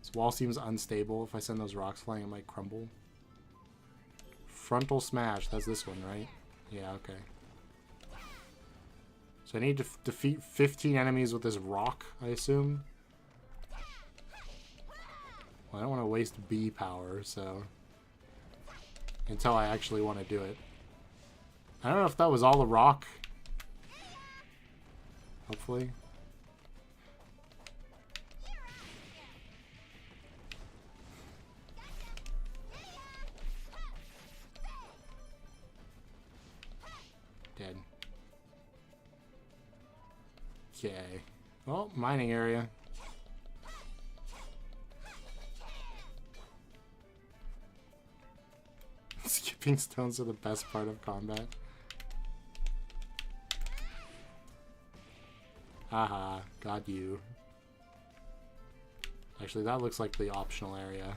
This wall seems unstable. If I send those rocks flying, it might crumble. Frontal Smash. That's this one, right? Yeah, okay. So I need to defeat 15 enemies with this rock, I assume. Well, I don't want to waste B power, so... Until I actually want to do it. I don't know if that was all the rock. Hopefully. Dead. Okay. Well, mining area. Skipping stones are the best part of combat. Haha, got you. Actually, that looks like the optional area.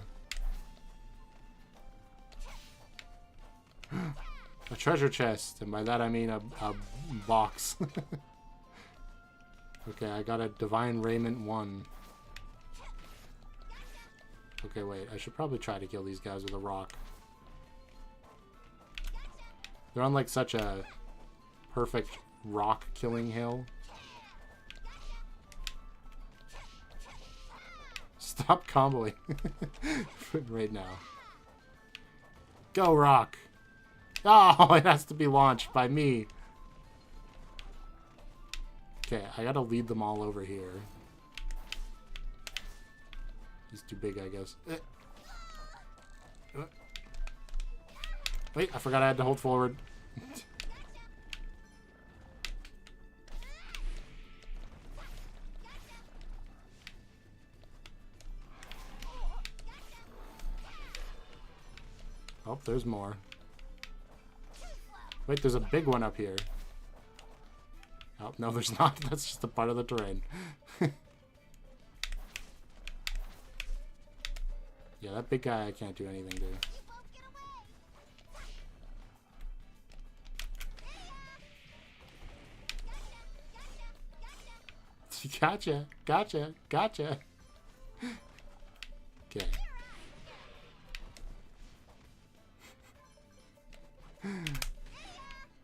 A treasure chest, and by that I mean a box. Okay, I got a Divine Raiment 1. Okay, wait, I should probably try to kill these guys with a rock. They're on like such a perfect rock killing hill. Stop comboing right now. Go rock! Oh, it has to be launched by me. Okay, I gotta lead them all over here. He's too big, I guess. Wait, I forgot I had to hold forward. Oh, there's more. Wait, there's a big one up here. Oh, no, there's not. That's just a part of the terrain. Yeah, that big guy I can't do anything to. Gotcha, gotcha, gotcha. Okay.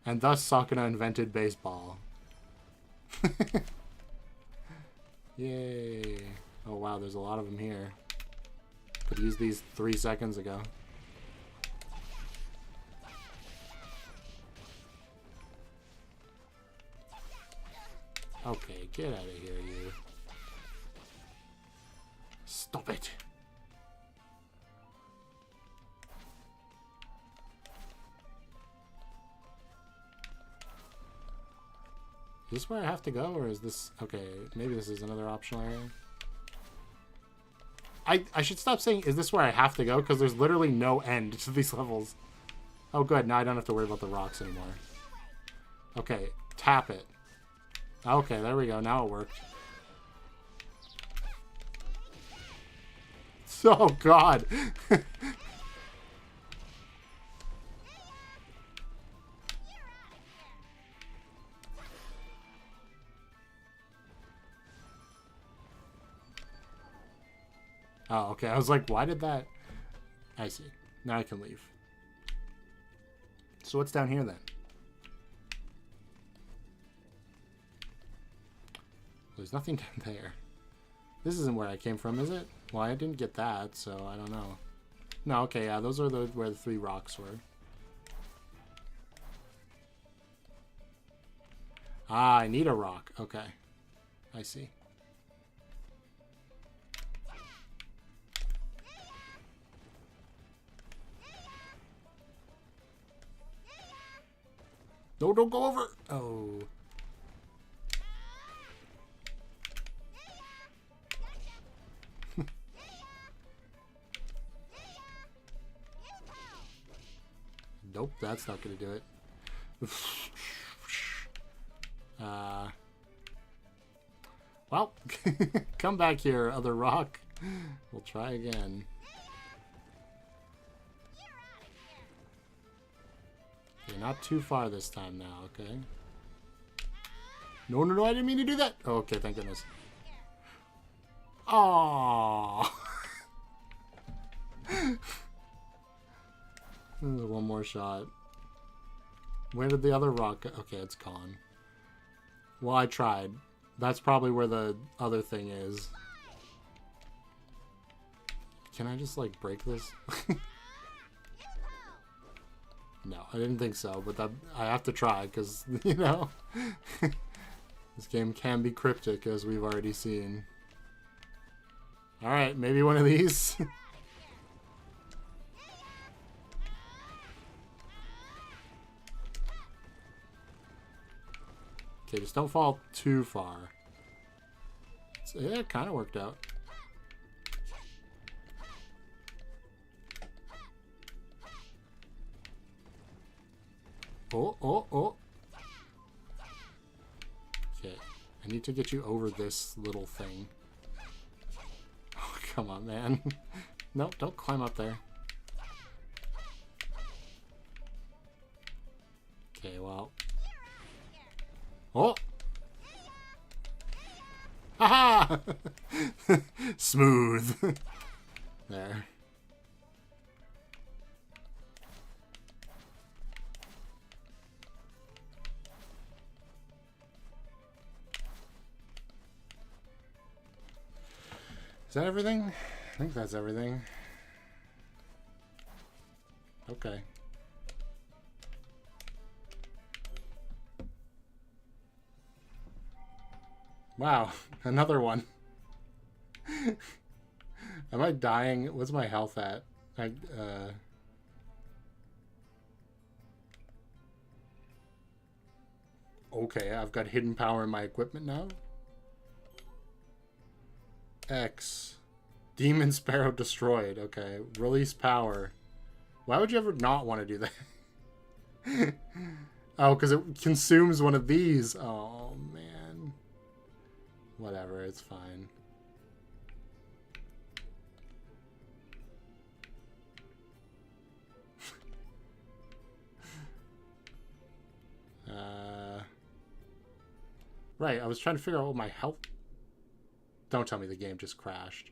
And thus Sakuna invented baseball. Yay. Oh wow, there's a lot of them here. Could use these 3 seconds ago. Okay, get out of here, you. Stop it. Is this where I have to go, or is this... Okay, maybe this is another optional area. I should stop saying, is this where I have to go? Because there's literally no end to these levels. Oh, good. Now I don't have to worry about the rocks anymore. Okay, tap it. Okay, there we go. Now it worked. Oh, God. Oh, okay. I was like, why did that... I see. Now I can leave. So what's down here, then? There's nothing down there. This isn't where I came from, is it? Well, I didn't get that, so I don't know. No, okay, yeah, those are where the 3 rocks were. Ah, I need a rock. Okay. I see. No, don't go over! Oh. Nope, that's not gonna do it. Well, come back here, other rock. We'll try again. Okay, not too far this time now, okay? No, no, no, I didn't mean to do that! Oh, okay, thank goodness. Aww. One more shot. Where did the other rock go? Okay, it's gone. Well, I tried. That's probably where the other thing is. Can I just, like, break this? No, I didn't think so, but that, I have to try, because, you know, this game can be cryptic, as we've already seen. Alright, maybe one of these? Okay, just don't fall too far. So, yeah, it kind of worked out. Oh, oh, oh. Okay, I need to get you over this little thing. Oh, come on, man. Nope, don't climb up there. Okay, well... Oh! Haha! Smooth. There. Is that everything? I think that's everything. Okay. Wow, another one. Am I dying? What's my health at? Okay, I've got hidden power in my equipment now. X. Demon Sparrow destroyed. Okay, release power. Why would you ever not want to do that? Oh, because it consumes one of these. Oh, man. Whatever, it's fine. Right, I was trying to figure out what my health... Don't tell me the game just crashed.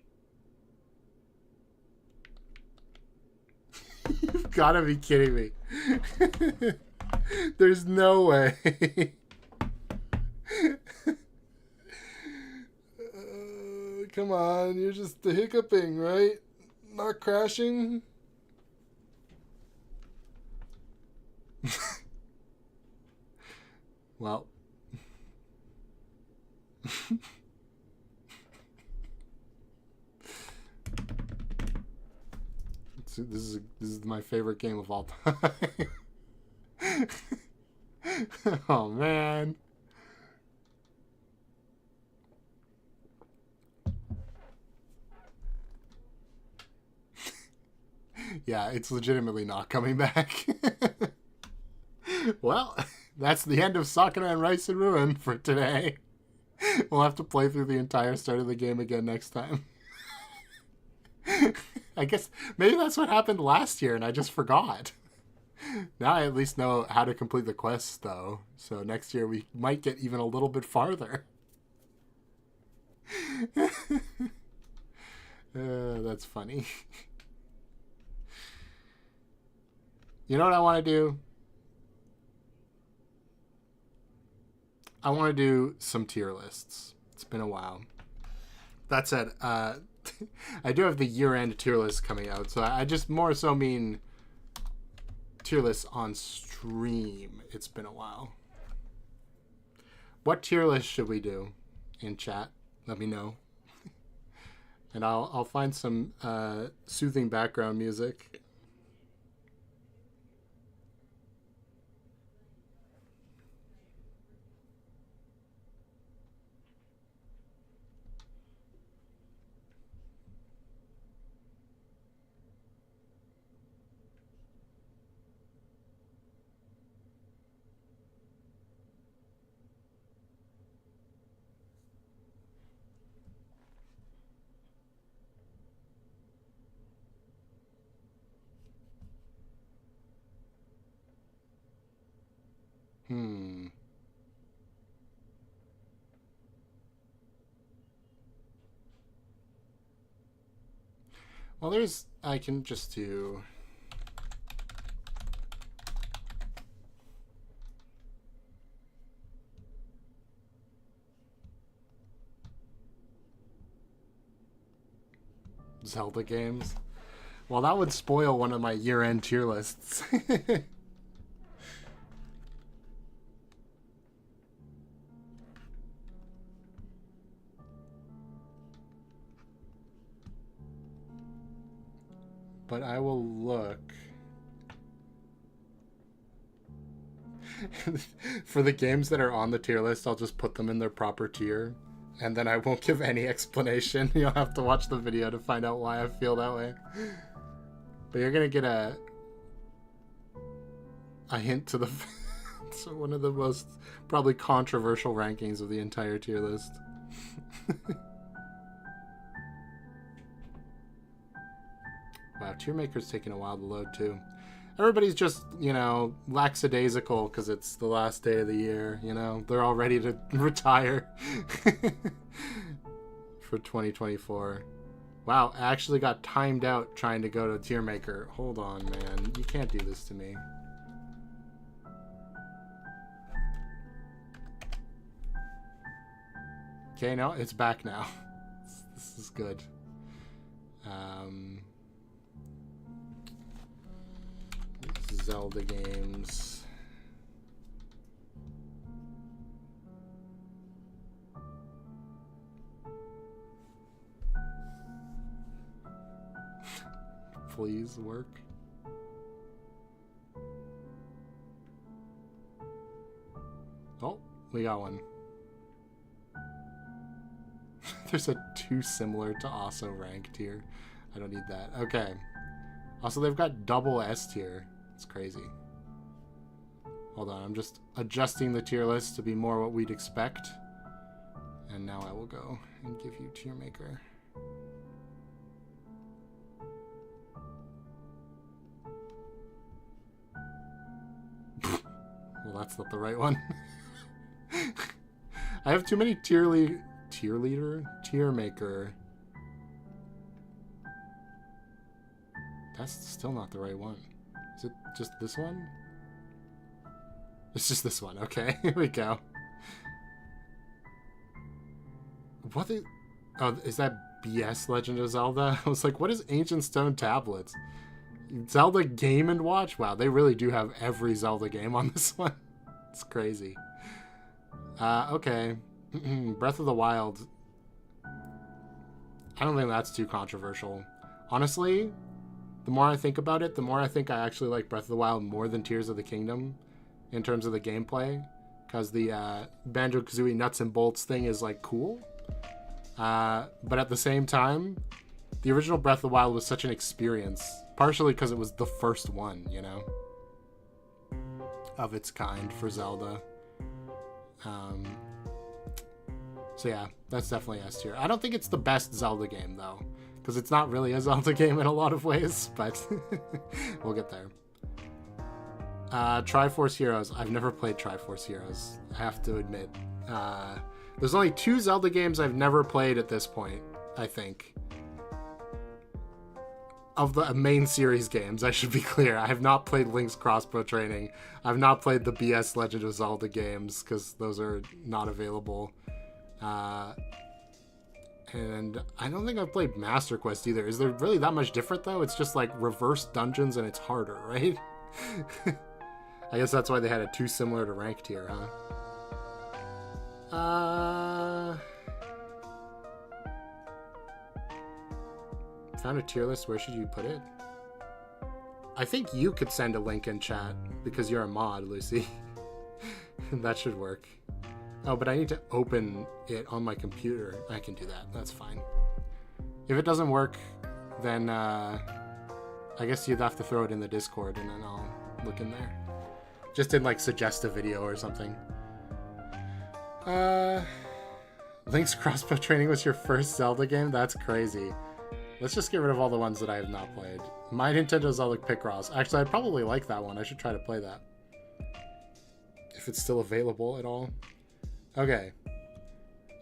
You've got to be kidding me. There's no way. Come on, you're just hiccuping, right? Not crashing? Well. This is my favorite game of all time. Oh man. Yeah, it's legitimately not coming back. Well, that's the end of Sakura and Rice and Ruin for today. We'll have to play through the entire start of the game again next time. I guess maybe that's what happened last year and I just forgot. Now I at least know how to complete the quests, though. So next year we might get even a little bit farther. That's funny. You know what I want to do? I want to do some tier lists. It's been a while. That said, I do have the year-end tier list coming out, so I just more so mean tier lists on stream. It's been a while. What tier list should we do in chat? Let me know. And I'll find some soothing background music. Well, I can just do... Zelda games. Well, that would spoil one of my year-end tier lists. But I will look. For the games that are on the tier list, I'll just put them in their proper tier. And then I won't give any explanation. You'll have to watch the video to find out why I feel that way. But you're going to get a hint to the... So one of the most probably controversial rankings of the entire tier list. Wow, Tier Maker's taking a while to load too. Everybody's just, you know, lackadaisical because it's the last day of the year, you know. They're all ready to retire for 2024. Wow, I actually got timed out trying to go to Tier Maker. Hold on, man. You can't do this to me. Okay, no, it's back now. This is good. Zelda games. please work. Oh, we got one. There's a too similar to also ranked here. I don't need that. Okay. Also, they've got double S tier. It's crazy. Hold on, I'm just adjusting the tier list to be more what we'd expect. And now I will go and give you tier maker. Well, that's not the right one. I have too many tier maker. That's still not the right one. Is it just this one? It's just this one. Okay, here we go. What is... Oh, is that BS Legend of Zelda? I was like, what is Ancient Stone Tablets? Zelda Game & Watch? Wow, they really do have every Zelda game on this one. It's crazy. Okay. Breath of the Wild. I don't think that's too controversial. Honestly, the more I think about it, the more I think I actually like Breath of the Wild more than Tears of the Kingdom in terms of the gameplay. Because the Banjo-Kazooie nuts and bolts thing is, like, cool. But at the same time, the original Breath of the Wild was such an experience. Partially because it was the first one, you know? Of its kind for Zelda. So yeah, that's definitely S tier. I don't think it's the best Zelda game, though. Because it's not really a Zelda game in a lot of ways, but we'll get there. Triforce Heroes. I've never played Triforce Heroes, I have to admit. There's only 2 Zelda games I've never played at this point, I think. Of the main series games, I should be clear. I have not played Link's Crossbow Training. I've not played the BS Legend of Zelda games, because those are not available. And I don't think I've played Master Quest either. Is there really that much different, though? It's just like reverse dungeons and it's harder, right? I guess that's why they had it too similar to ranked here, huh? Found a tier list. Where should you put it? I think you could send a link in chat because you're a mod, Lucy. That should work. Oh, but I need to open it on my computer. I can do that. That's fine. If it doesn't work, then I guess you'd have to throw it in the Discord and then I'll look in there. Just in like suggest a video or something. Link's Crossbow Training was your first Zelda game? That's crazy. Let's just get rid of all the ones that I have not played. My Nintendo Zelda Picross. Actually, I'd probably like that one. I should try to play that. If it's still available at all. Okay.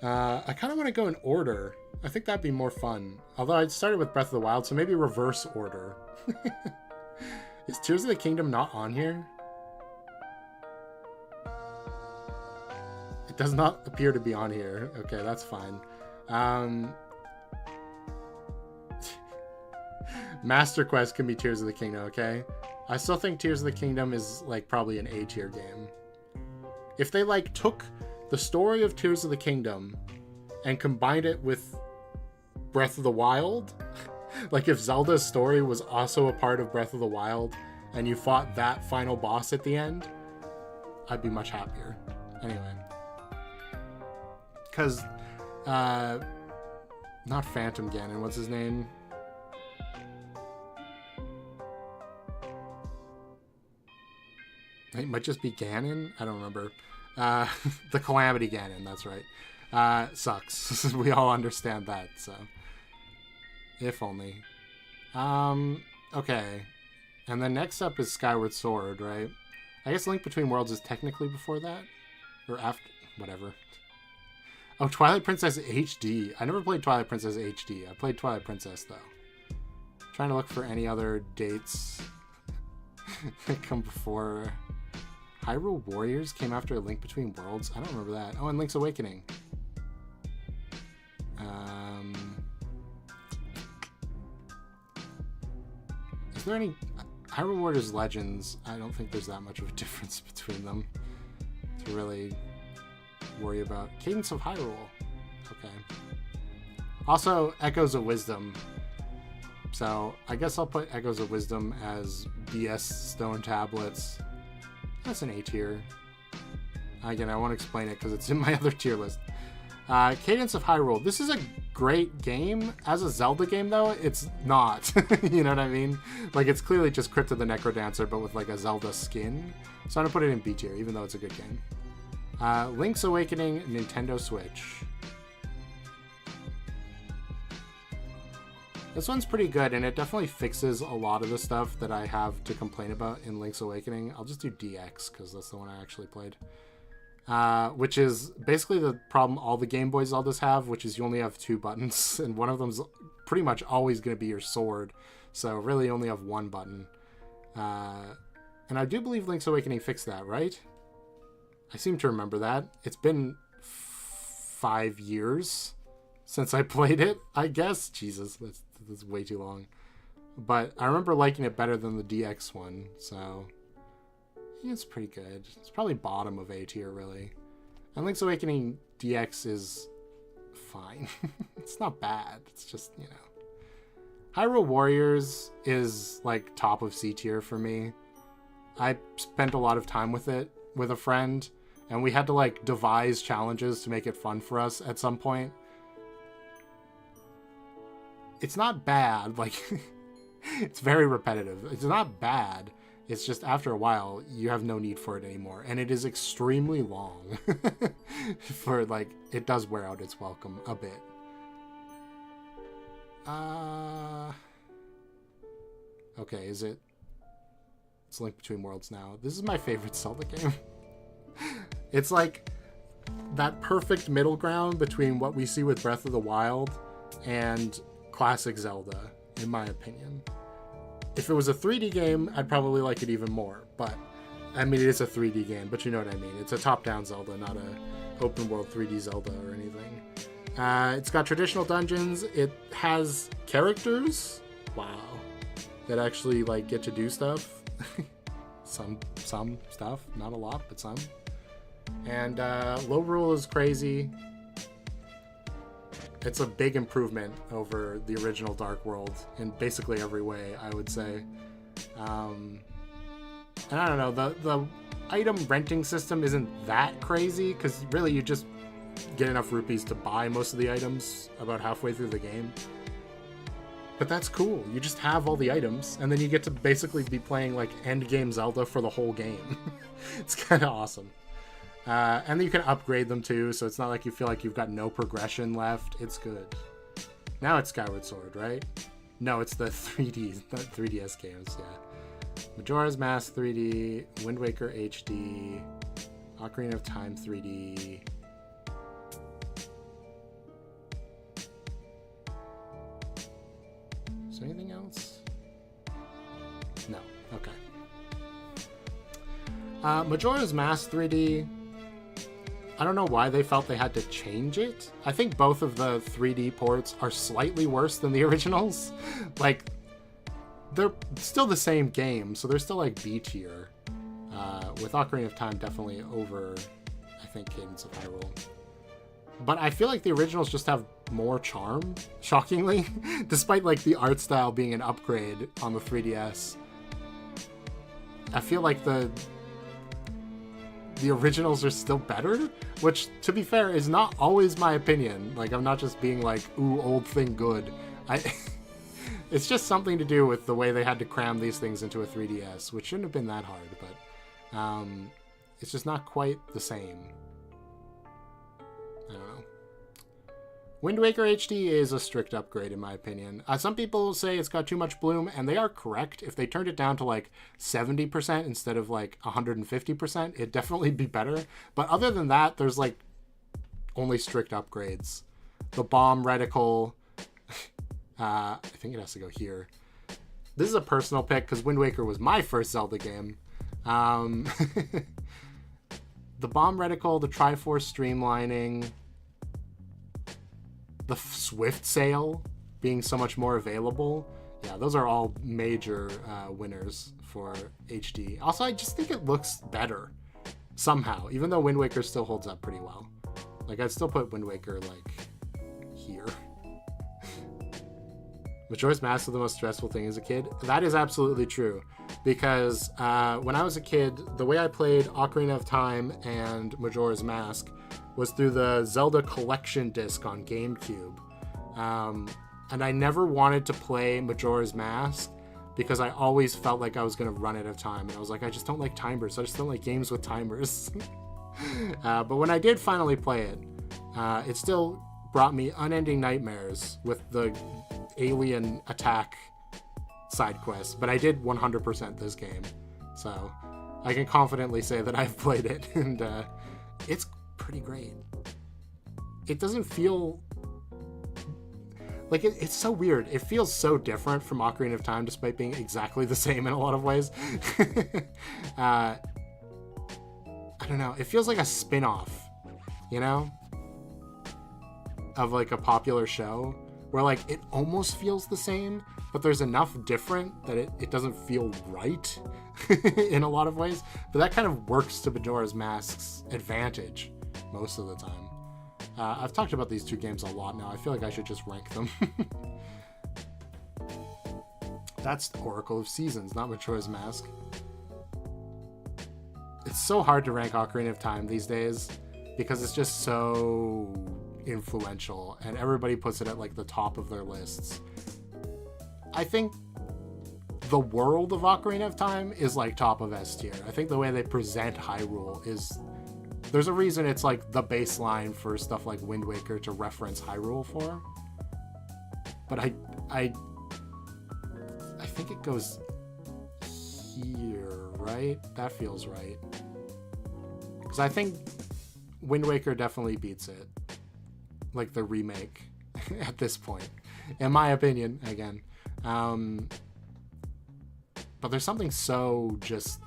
I kind of want to go in order. I think that'd be more fun. Although I started with Breath of the Wild, so maybe reverse order. Is Tears of the Kingdom not on here? It does not appear to be on here. Okay, that's fine. Master Quest can be Tears of the Kingdom, okay? I still think Tears of the Kingdom is, like, probably an A tier game. If they, like, took the story of Tears of the Kingdom and combined it with Breath of the Wild, like, if Zelda's story was also a part of Breath of the Wild and you fought that final boss at the end, I'd be much happier. Anyway. Because, not Phantom Ganon, what's his name? It might just be Ganon? I don't remember. The Calamity Ganon, that's right. Sucks. We all understand that, so. If only. Okay. And then next up is Skyward Sword, right? I guess Link Between Worlds is technically before that? Or after? Whatever. Oh, Twilight Princess HD. I never played Twilight Princess HD. I played Twilight Princess, though. Trying to look for any other dates that come before... Hyrule Warriors came after A Link Between Worlds? I don't remember that. Oh, and Link's Awakening. Is there any... Hyrule Warriors Legends, I don't think there's that much of a difference between them to really worry about. Cadence of Hyrule. Okay. Also, Echoes of Wisdom. So I guess I'll put Echoes of Wisdom as BS Stone Tablets. That's an A tier. Again, I won't explain it because it's in my other tier list. Cadence of Hyrule. This is a great game. As a Zelda game, though, it's not. You know what I mean? Like, it's clearly just Crypt of the Necrodancer, but with, like, a Zelda skin. So I'm going to put it in B tier, even though it's a good game. Link's Awakening, Nintendo Switch. This one's pretty good, and it definitely fixes a lot of the stuff that I have to complain about in Link's Awakening. I'll just do DX, because that's the one I actually played. Which is basically the problem all the Game Boy Zeldas have, which is you only have 2 buttons, and one of them's pretty much always going to be your sword, so really you only have 1 button. And I do believe Link's Awakening fixed that, right? I seem to remember that. It's been 5 years since I played it, I guess. Jesus, that's way too long. But I remember liking it better than the DX one, so it's pretty good. It's probably bottom of A tier, really. And Link's Awakening DX is fine. It's not bad. It's just, you know. Hyrule Warriors is, like, top of C tier for me. I spent a lot of time with it with a friend, and we had to, like, devise challenges to make it fun for us at some point. It's not bad. Like, it's very repetitive. It's not bad. It's just after a while, you have no need for it anymore. And it is extremely long. For, like, it does wear out its welcome a bit. Okay, is it? It's Link Between Worlds now. This is my favorite Zelda game. It's like that perfect middle ground between what we see with Breath of the Wild and classic Zelda, in my opinion. If it was a 3D game, I'd probably like it even more. But, I mean, it is a 3D game, but you know what I mean. It's a top-down Zelda, not a open-world 3D Zelda or anything. It's got traditional dungeons. It has characters. Wow. That actually, like, get to do stuff. some stuff. Not a lot, but some. And Lorule is crazy. It's a big improvement over the original Dark World in basically every way, I would say. And I don't know, the item renting system isn't that crazy, because really you just get enough rupees to buy most of the items about halfway through the game. But that's cool. You just have all the items, and then you get to basically be playing like endgame Zelda for the whole game. It's kind of awesome. And then you can upgrade them too, so it's not like you feel like you've got no progression left. It's good. Now it's Skyward Sword, right? No, it's the 3DS games, yeah. Majora's Mask 3D, Wind Waker HD, Ocarina of Time 3D. Is there anything else? No. Okay. Majora's Mask 3D. I don't know why they felt they had to change it. I think both of the 3D ports are slightly worse than the originals. Like, they're still the same game, so they're still like B tier. With Ocarina of Time definitely over, I think, Cadence of Hyrule. But I feel like the originals just have more charm, shockingly, despite like the art style being an upgrade on the 3DS. I feel like the originals are still better, which, to be fair, is not always my opinion. Like, I'm not just being like, ooh, old thing good. It's just something to do with the way they had to cram these things into a 3DS, which shouldn't have been that hard, but it's just not quite the same. I don't know. Wind Waker HD is a strict upgrade, in my opinion. Some people say it's got too much bloom, and they are correct. If they turned it down to like 70% instead of like 150%, it'd definitely be better. But other than that, there's like only strict upgrades. The bomb reticle, I think it has to go here. This is a personal pick because Wind Waker was my first Zelda game. The bomb reticle, the Triforce streamlining, the Swift Sail being so much more available. Yeah, those are all major winners for HD. Also, I just think it looks better somehow, even though Wind Waker still holds up pretty well. Like, I'd still put Wind Waker, like, here. Majora's Mask was the most stressful thing as a kid. That is absolutely true. Because when I was a kid, the way I played Ocarina of Time and Majora's Mask was through the Zelda Collection Disc on GameCube. And I never wanted to play Majora's Mask because I always felt like I was going to run out of time. And I was like, I just don't like timers. I just don't like games with timers. But when I did finally play it, it still brought me unending nightmares with the alien attack side quest. But I did 100% this game. So I can confidently say that I've played it. And it's pretty great. It doesn't feel... like, it's so weird. It feels so different from Ocarina of Time, despite being exactly the same in a lot of ways. I don't know. It feels like a spin-off, you know? Of, like, a popular show. Where, like, it almost feels the same, but there's enough different that it doesn't feel right in a lot of ways. But that kind of works to Majora's Mask's advantage most of the time. I've talked about these two games a lot now. I feel like I should just rank them. That's Oracle of Seasons, not Majora's Mask. It's so hard to rank Ocarina of Time these days because it's just so influential and everybody puts it at like the top of their lists. I think the world of Ocarina of Time is like top of S tier. I think the way they present Hyrule is... there's a reason it's like the baseline for stuff like Wind Waker to reference Hyrule for. But I think it goes here, right? That feels right. Because I think Wind Waker definitely beats it. Like the remake at this point. In my opinion, again. But there's something so just...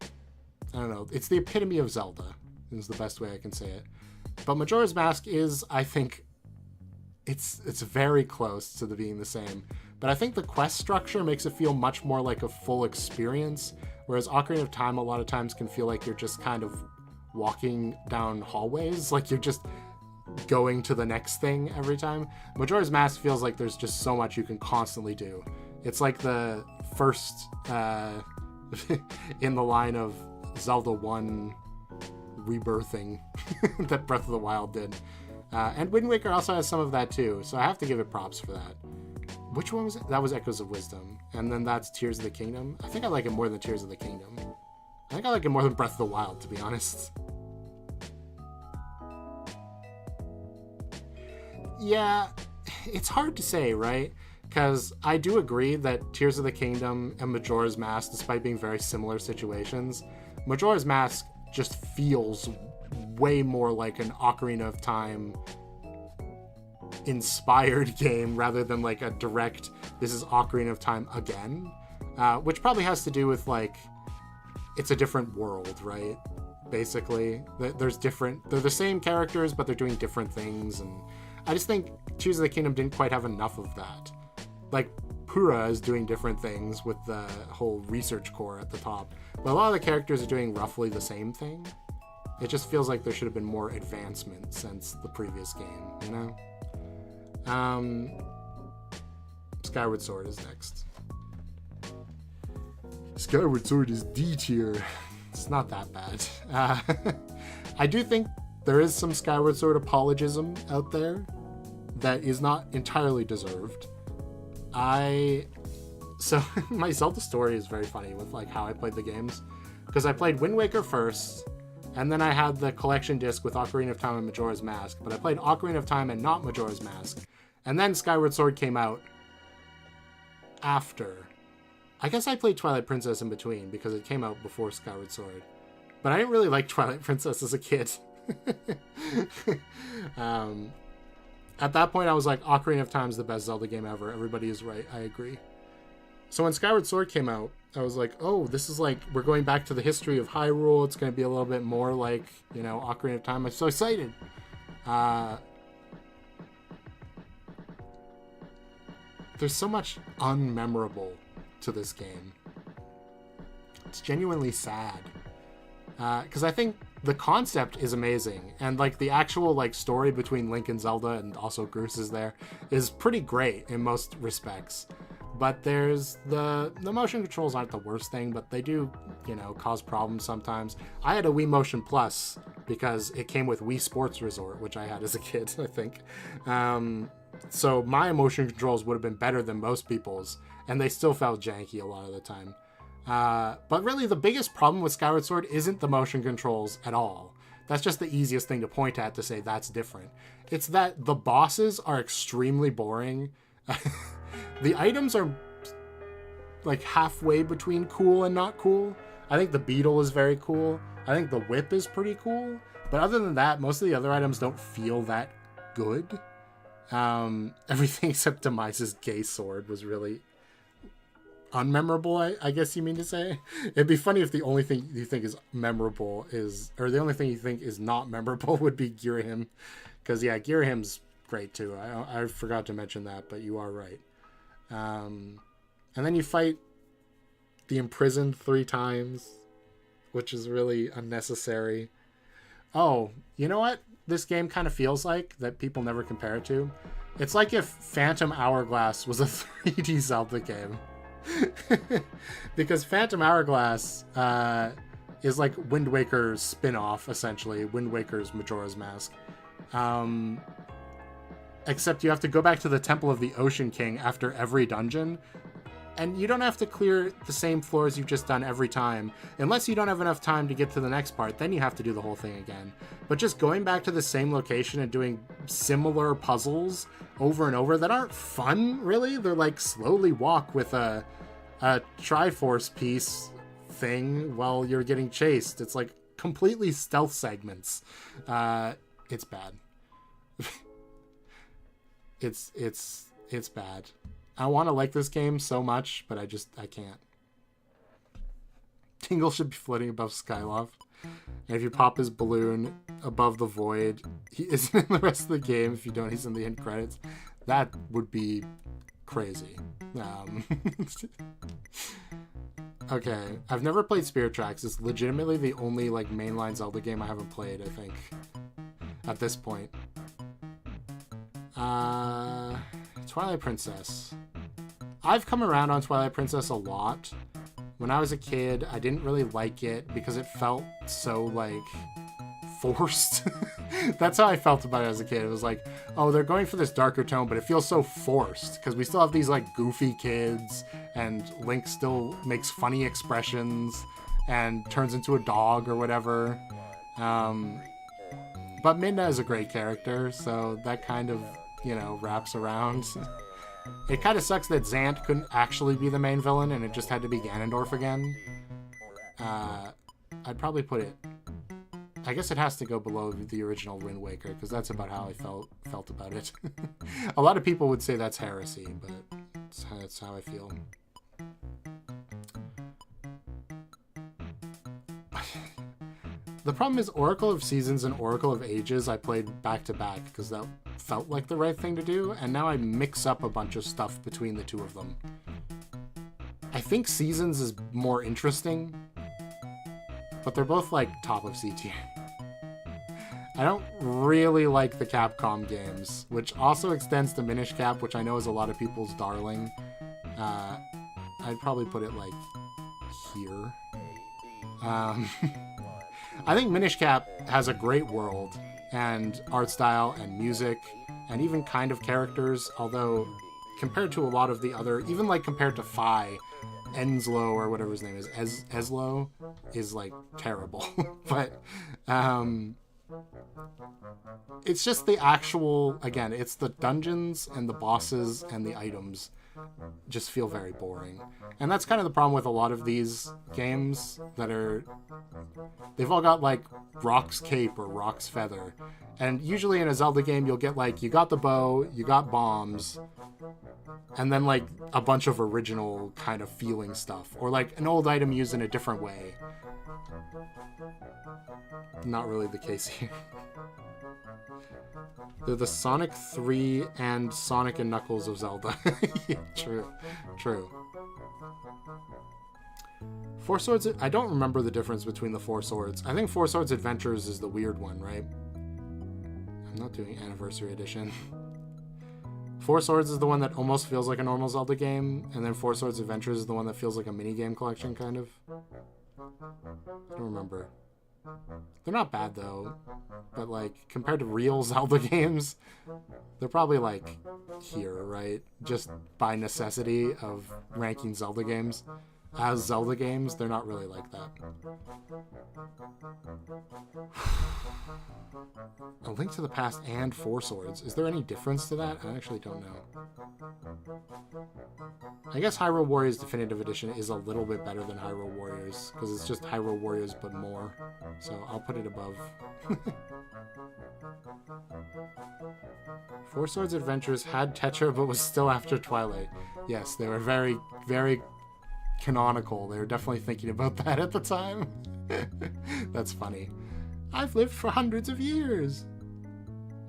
I don't know. It's the epitome of Zelda, is the best way I can say it. But Majora's Mask is, I think, it's very close to being the same. But I think the quest structure makes it feel much more like a full experience, whereas Ocarina of Time a lot of times can feel like you're just kind of walking down hallways, like you're just going to the next thing every time. Majora's Mask feels like there's just so much you can constantly do. It's like the first in the line of Zelda 1 rebirthing that Breath of the Wild did. And Wind Waker also has some of that too, so I have to give it props for that. Which one was it? That was Echoes of Wisdom. And then that's Tears of the Kingdom. I think I like it more than Tears of the Kingdom. I think I like it more than Breath of the Wild, to be honest. Yeah, it's hard to say, right? Because I do agree that Tears of the Kingdom and Majora's Mask, despite being very similar situations, Majora's Mask just feels way more like an Ocarina of Time inspired game rather than like a direct, this is Ocarina of Time again. Which probably has to do with like, it's a different world, right? Basically, they're the same characters, but they're doing different things. And I just think Tears of the Kingdom didn't quite have enough of that. Like, Pura is doing different things with the whole research core at the top. But a lot of the characters are doing roughly the same thing. It just feels like there should have been more advancement since the previous game, you know? Skyward Sword is next. Skyward Sword is D tier. It's not that bad. I do think there is some Skyward Sword apologism out there that is not entirely deserved. So my Zelda story is very funny with like how I played the games, because I played Wind Waker first, and then I had the collection disc with Ocarina of Time and Majora's Mask, but I played Ocarina of Time and not Majora's Mask, and then Skyward Sword came out after. I guess I played Twilight Princess in between because it came out before Skyward Sword, but I didn't really like Twilight Princess as a kid. At that point, I was like, Ocarina of Time is the best Zelda game ever. Everybody is right. I agree. So when Skyward Sword came out, I was like, oh, this is like, we're going back to the history of Hyrule. It's going to be a little bit more like, you know, Ocarina of Time. I'm so excited. There's so much unmemorable to this game. It's genuinely sad. Because I think the concept is amazing, and like the actual like story between Link and Zelda, and also Groose is there, is pretty great in most respects. But there's the motion controls aren't the worst thing, but they do, you know, cause problems sometimes. I had a Wii Motion Plus because it came with Wii Sports Resort, which I had as a kid, I think. So my motion controls would have been better than most people's, and they still felt janky a lot of the time. But really, the biggest problem with Skyward Sword isn't the motion controls at all. That's just the easiest thing to point at to say that's different. It's that the bosses are extremely boring. The items are like halfway between cool and not cool. I think the beetle is very cool. I think the whip is pretty cool. But other than that, most of the other items don't feel that good. Everything except Demise's gay sword was really unmemorable, I guess you mean to say. It'd be funny if the only thing you think is memorable is, or the only thing you think is not memorable would be Girahim. Because yeah, Girahim's great too. I forgot to mention that, but you are right. And then you fight the imprisoned 3 times, which is really unnecessary. Oh, you know what this game kind of feels like that people never compare it to? It's like if Phantom Hourglass was a 3D Zelda game. Because Phantom Hourglass is like Wind Waker's spin-off, essentially. Wind Waker's Majora's Mask. Except you have to go back to the Temple of the Ocean King after every dungeon. And you don't have to clear the same floors you've just done every time. Unless you don't have enough time to get to the next part, then you have to do the whole thing again. But just going back to the same location and doing similar puzzles over and over that aren't fun, really. They're like slowly walk with a Triforce piece thing while you're getting chased. It's like completely stealth segments. It's bad. It's bad. I want to like this game so much, but I can't. Tingle should be floating above Skyloft. And if you pop his balloon above the void, he isn't in the rest of the game. If you don't, he's in the end credits. That would be crazy. Okay, I've never played Spirit Tracks. It's legitimately the only like mainline Zelda game I haven't played, I think, at this point. Twilight Princess. I've come around on Twilight Princess a lot. When I was a kid, I didn't really like it because it felt so, like, forced. That's how I felt about it as a kid. It was like, oh, they're going for this darker tone, but it feels so forced because we still have these, like, goofy kids, and Link still makes funny expressions and turns into a dog or whatever. But Midna is a great character, so that kind of, you know, wraps around. It kind of sucks that Zant couldn't actually be the main villain and it just had to be Ganondorf again. I'd probably put it... I guess it has to go below the original Wind Waker, because that's about how I felt about it. A lot of people would say that's heresy, but that's how I feel. The problem is Oracle of Seasons and Oracle of Ages I played back to back because that felt like the right thing to do, and now I mix up a bunch of stuff between the two of them. I think Seasons is more interesting, but they're both like top of C tier. I don't really like the Capcom games, which also extends to Minish Cap, which I know is a lot of people's darling. I'd probably put it like here. I think Minish Cap has a great world and art style and music and even kind of characters, although compared to a lot of the other, even like compared to Fi, Enslow or whatever his name is, Eslo is like terrible. But it's just the actual, again, it's the dungeons and the bosses and the items just feel very boring. And that's kind of the problem with a lot of these games that are... They've all got, like, Rock's Cape or Rock's Feather. And usually in a Zelda game, you'll get, like, you got the bow, you got bombs, and then, like, a bunch of original kind of feeling stuff. Or, like, an old item used in a different way. Not really the case here. They're the Sonic 3 and Sonic and Knuckles of Zelda. Yeah, true. Four Swords, I don't remember the difference between the Four Swords. I think Four Swords Adventures is the weird one, right? I'm not doing Anniversary Edition. Four Swords is the one that almost feels like a normal Zelda game, and then Four Swords Adventures is the one that feels like a mini-game collection, kind of. I don't remember. They're not bad, though. But, like, compared to real Zelda games, they're probably, like, here, right? Just by necessity of ranking Zelda games. As Zelda games, they're not really like that. A Link to the Past and Four Swords. Is there any difference to that? I actually don't know. I guess Hyrule Warriors Definitive Edition is a little bit better than Hyrule Warriors, because it's just Hyrule Warriors but more. So I'll put it above. Four Swords Adventures had Tetra but was still after Twilight. Yes, they were very, very canonical. They were definitely thinking about that at the time. That's funny. I've lived for hundreds of years.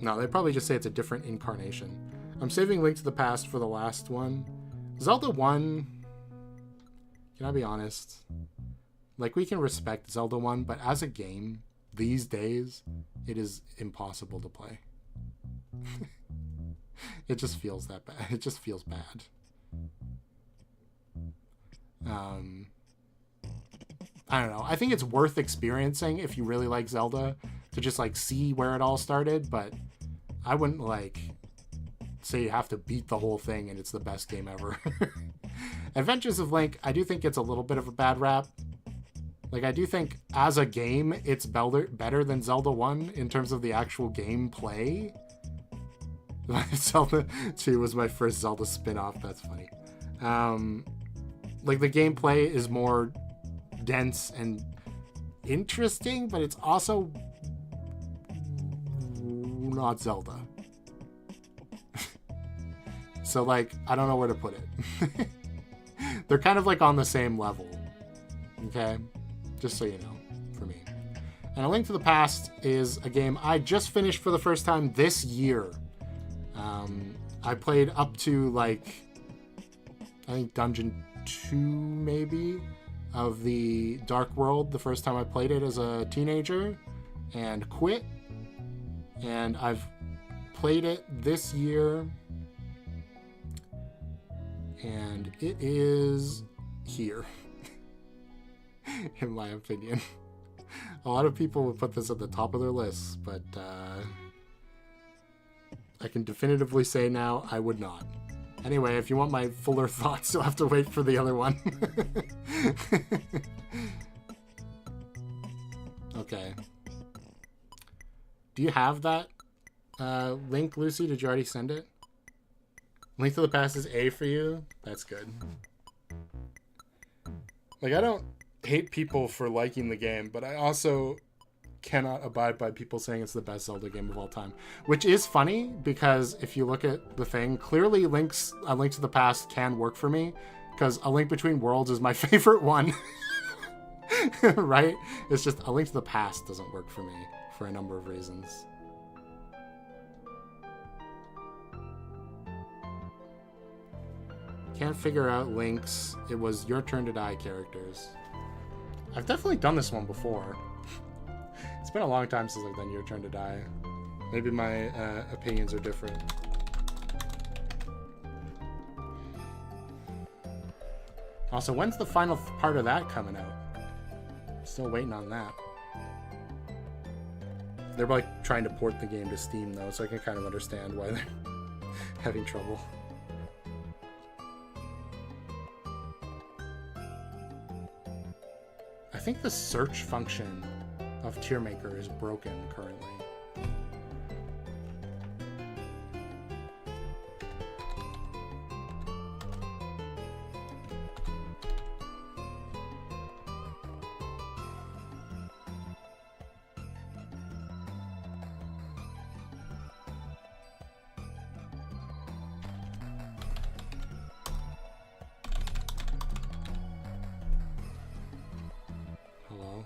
No, they probably just say it's a different incarnation. I'm saving Link to the Past for the last one. Zelda 1, can I be honest? Like, we can respect Zelda 1, but as a game, these days, it is impossible to play. It just feels that bad. It just feels bad. I don't know. I think it's worth experiencing if you really like Zelda to just like see where it all started, but I wouldn't like say you have to beat the whole thing and it's the best game ever. Adventures of Link, I do think it's a little bit of a bad rap. Like, I do think as a game it's better than Zelda 1 in terms of the actual gameplay. Zelda 2 was my first Zelda spin-off. That's funny. Like, the gameplay is more dense and interesting, but it's also not Zelda. So, like, I don't know where to put it. They're kind of, like, on the same level. Okay? Just so you know, for me. And A Link to the Past is a game I just finished for the first time this year. I played up to, like, I think Dungeon 2, maybe, of the Dark World the first time I played it as a teenager, and quit. And I've played it this year, and it is here, in my opinion. A lot of people would put this at the top of their lists, but I can definitively say now I would not. Anyway, if you want my fuller thoughts, you'll have to wait for the other one. Okay. Do you have that link, Lucy? Did you already send it? Link to the Past is A for you? That's good. Like, I don't hate people for liking the game, but I also cannot abide by people saying it's the best Zelda game of all time. Which is funny, because if you look at the thing, clearly A Link to the Past can work for me, because A Link Between Worlds is my favorite one. Right? It's just A Link to the Past doesn't work for me for a number of reasons. Can't figure out Link's It Was Your Turn to Die characters. I've definitely done this one before. It's been a long time since I've done Your Turn to Die. Maybe my opinions are different. Also, when's the final part of that coming out? Still waiting on that. They're like trying to port the game to Steam though, so I can kind of understand why they're having trouble. I think the search function of Tiermaker is broken currently. Hello?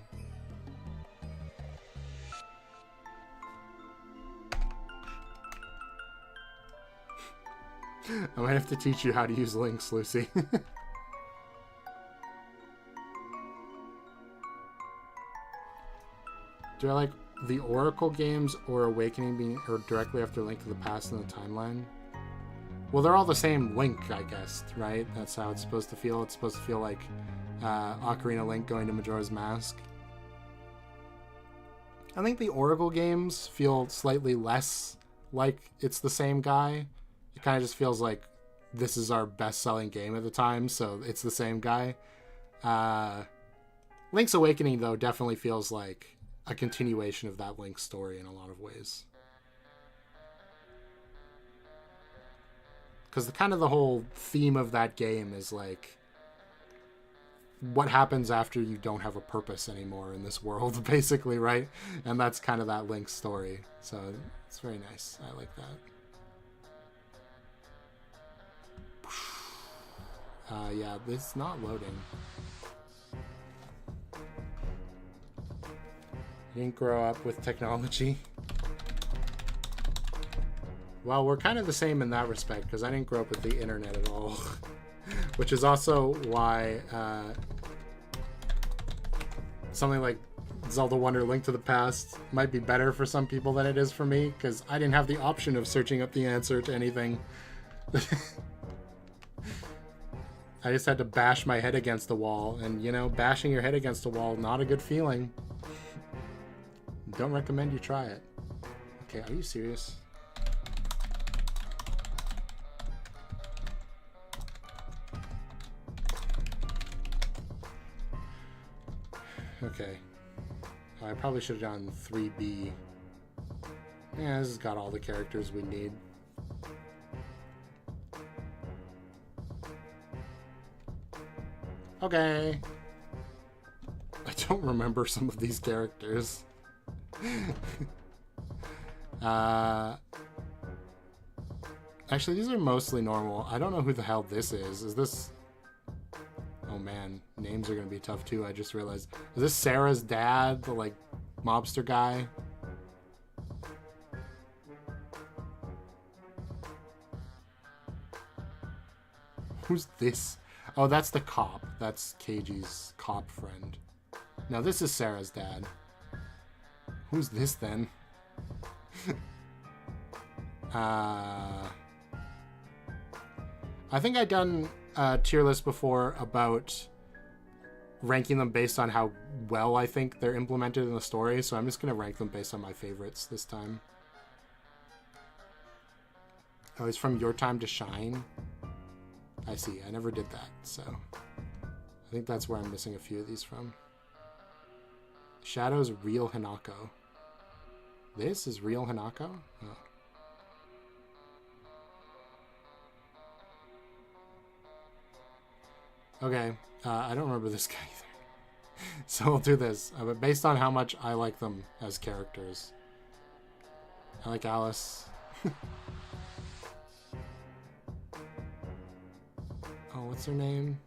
I might have to teach you how to use links, Lucy. Do I like the Oracle games or Awakening being or directly after Link to the Past in the timeline? Well, they're all the same Link, I guess, right? That's how it's supposed to feel. It's supposed to feel like Ocarina Link going to Majora's Mask. I think the Oracle games feel slightly less like it's the same guy. It kind of just feels like this is our best-selling game at the time, so it's the same guy. Link's Awakening, though, definitely feels like a continuation of that Link story in a lot of ways. Because the whole theme of that game is like what happens after you don't have a purpose anymore in this world, basically, right? And that's kind of that Link story. So it's very nice. I like that. Yeah, this is not loading. You didn't grow up with technology. Well, we're kind of the same in that respect, because I didn't grow up with the internet at all. Which is also why something like Zelda Wonder Link to the Past might be better for some people than it is for me, because I didn't have the option of searching up the answer to anything. I just had to bash my head against the wall, and you know, bashing your head against a wall, not a good feeling. Don't recommend you try it. Okay, are you serious? Okay. I probably should have done 3B. Yeah, this has got all the characters we need. Okay. I don't remember some of these characters. Actually, these are mostly normal. I don't know who the hell this is. Is this... Oh man, names are gonna be tough too, I just realized. Is this Sarah's dad, the like mobster guy? Who's this? Oh, that's the cop. That's Keiji's cop friend. Now this is Sarah's dad. Who's this then? I think I've done a tier list before about ranking them based on how well I think they're implemented in the story, so I'm just going to rank them based on my favorites this time. Oh, it's from Your Time to Shine? I see, I never did that, so I think that's where I'm missing a few of these from. Shadow's Real Hinako. This is Real Hinako? Oh. Okay, I don't remember this guy either. So we'll do this. But based on how much I like them as characters. I like Alice. Oh, what's her name?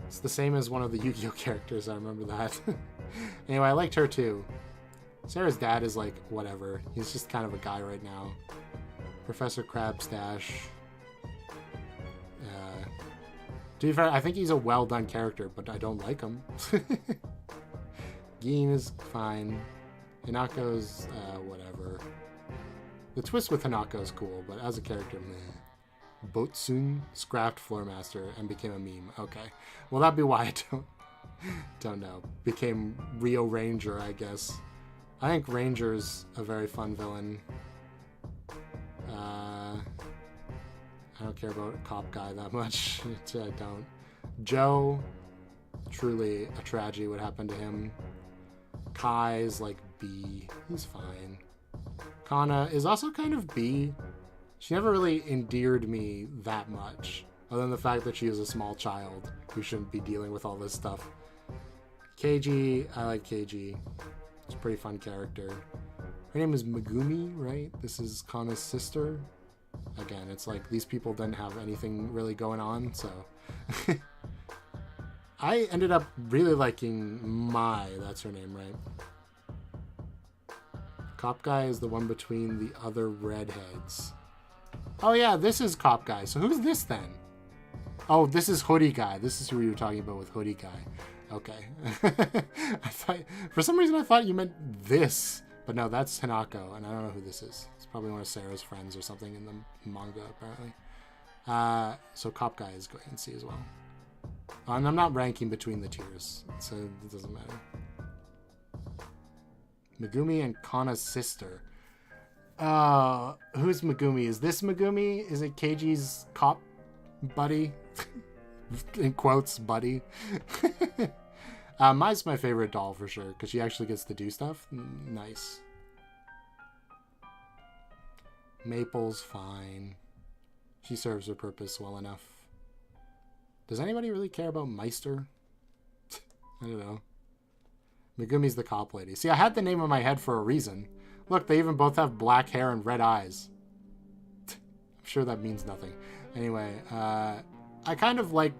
It's the same as one of the Yu-Gi-Oh characters, I remember that. Anyway, I liked her too. Sarah's dad is like, whatever. He's just kind of a guy right now. Professor Crabstash. To be fair, I think he's a well-done character, but I don't like him. Gin is fine. Hinako's, whatever. The twist with Hinako is cool, but as a character, meh. Botsun scrapped Floormaster and became a meme. Okay. Well, that'd be why I don't know. Became Rio Ranger, I guess. I think Ranger's a very fun villain. I don't care about a cop guy that much. I don't. Joe, truly a tragedy what happened to him. Kai's like B. He's fine. Kana is also kind of B. She never really endeared me that much, other than the fact that she is a small child who shouldn't be dealing with all this stuff. Keiji, I like Keiji. She's a pretty fun character. Her name is Megumi, right? This is Kana's sister. Again, it's like these people didn't have anything really going on, so... I ended up really liking Mai, that's her name, right? Cop Guy is the one between the other redheads. Oh yeah, this is Cop Guy. So who's this then? Oh, this is Hoodie Guy. This is who you were talking about with Hoodie Guy. Okay. I thought, for some reason I thought you meant this. But no, that's Hanako, and I don't know who this is. It's probably one of Sarah's friends or something in the manga, apparently. So Cop Guy is going to see as well. And I'm not ranking between the tiers, so it doesn't matter. Megumi and Kana's sister. Who's Megumi? Is this Megumi? Is it Keiji's cop buddy? In quotes, buddy. Mai's my favorite doll for sure, because she actually gets to do stuff. Nice. Maple's fine. She serves her purpose well enough. Does anybody really care about Meister? I don't know. Megumi's the cop lady. See, I had the name in my head for a reason. Look, they even both have black hair and red eyes. I'm sure that means nothing. Anyway, I kind of like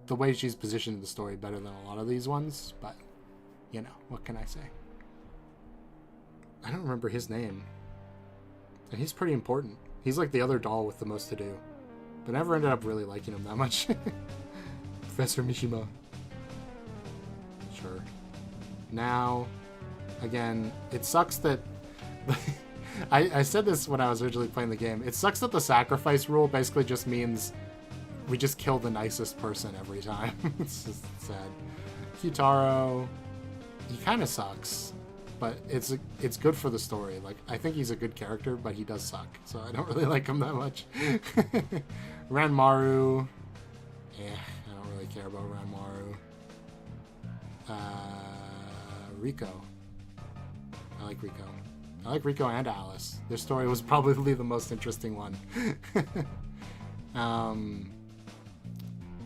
the way she's positioned in the story better than a lot of these ones, but, you know, what can I say? I don't remember his name. And he's pretty important. He's like the other doll with the most to do. But I never ended up really liking him that much. Professor Mishima. Sure. Now, again, it sucks that... I said this when I was originally playing the game. It sucks that the sacrifice rule basically just means we just kill the nicest person every time. It's just sad. Kitaro, he kind of sucks, but it's good for the story. Like, I think he's a good character, but he does suck, so I don't really like him that much. Ranmaru, I don't really care about Ranmaru. Rico, I like Rico. I like Rico and Alice. Their story was probably the most interesting one.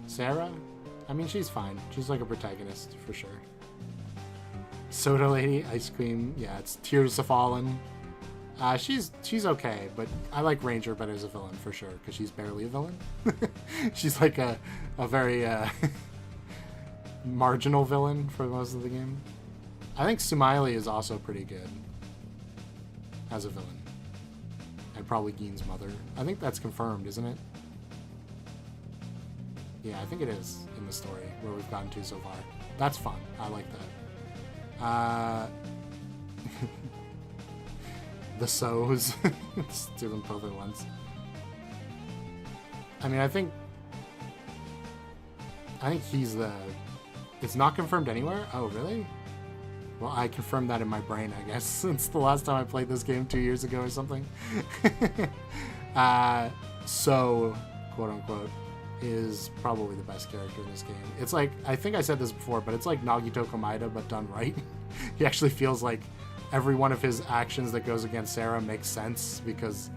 Sarah? I mean, she's fine. She's like a protagonist, for sure. Soda Lady, Ice Cream, yeah, it's Tears of Fallen. She's okay, but I like Ranger better as a villain, for sure, because she's barely a villain. She's like a very marginal villain for most of the game. I think Sumaili is also pretty good as a villain. And probably Gein's mother. I think that's confirmed, isn't it? Yeah, I think it is in the story where we've gotten to so far. That's fun. I like that. The So's. Let's do them both at once. I mean, I think he's the... It's not confirmed anywhere? Oh, really? Well, I confirmed that in my brain, I guess, since the last time I played this game 2 years ago or something. So, quote-unquote, is probably the best character in this game. It's like, I think I said this before, but it's like Nagito Komaeda, but done right. He actually feels like every one of his actions that goes against Sarah makes sense, because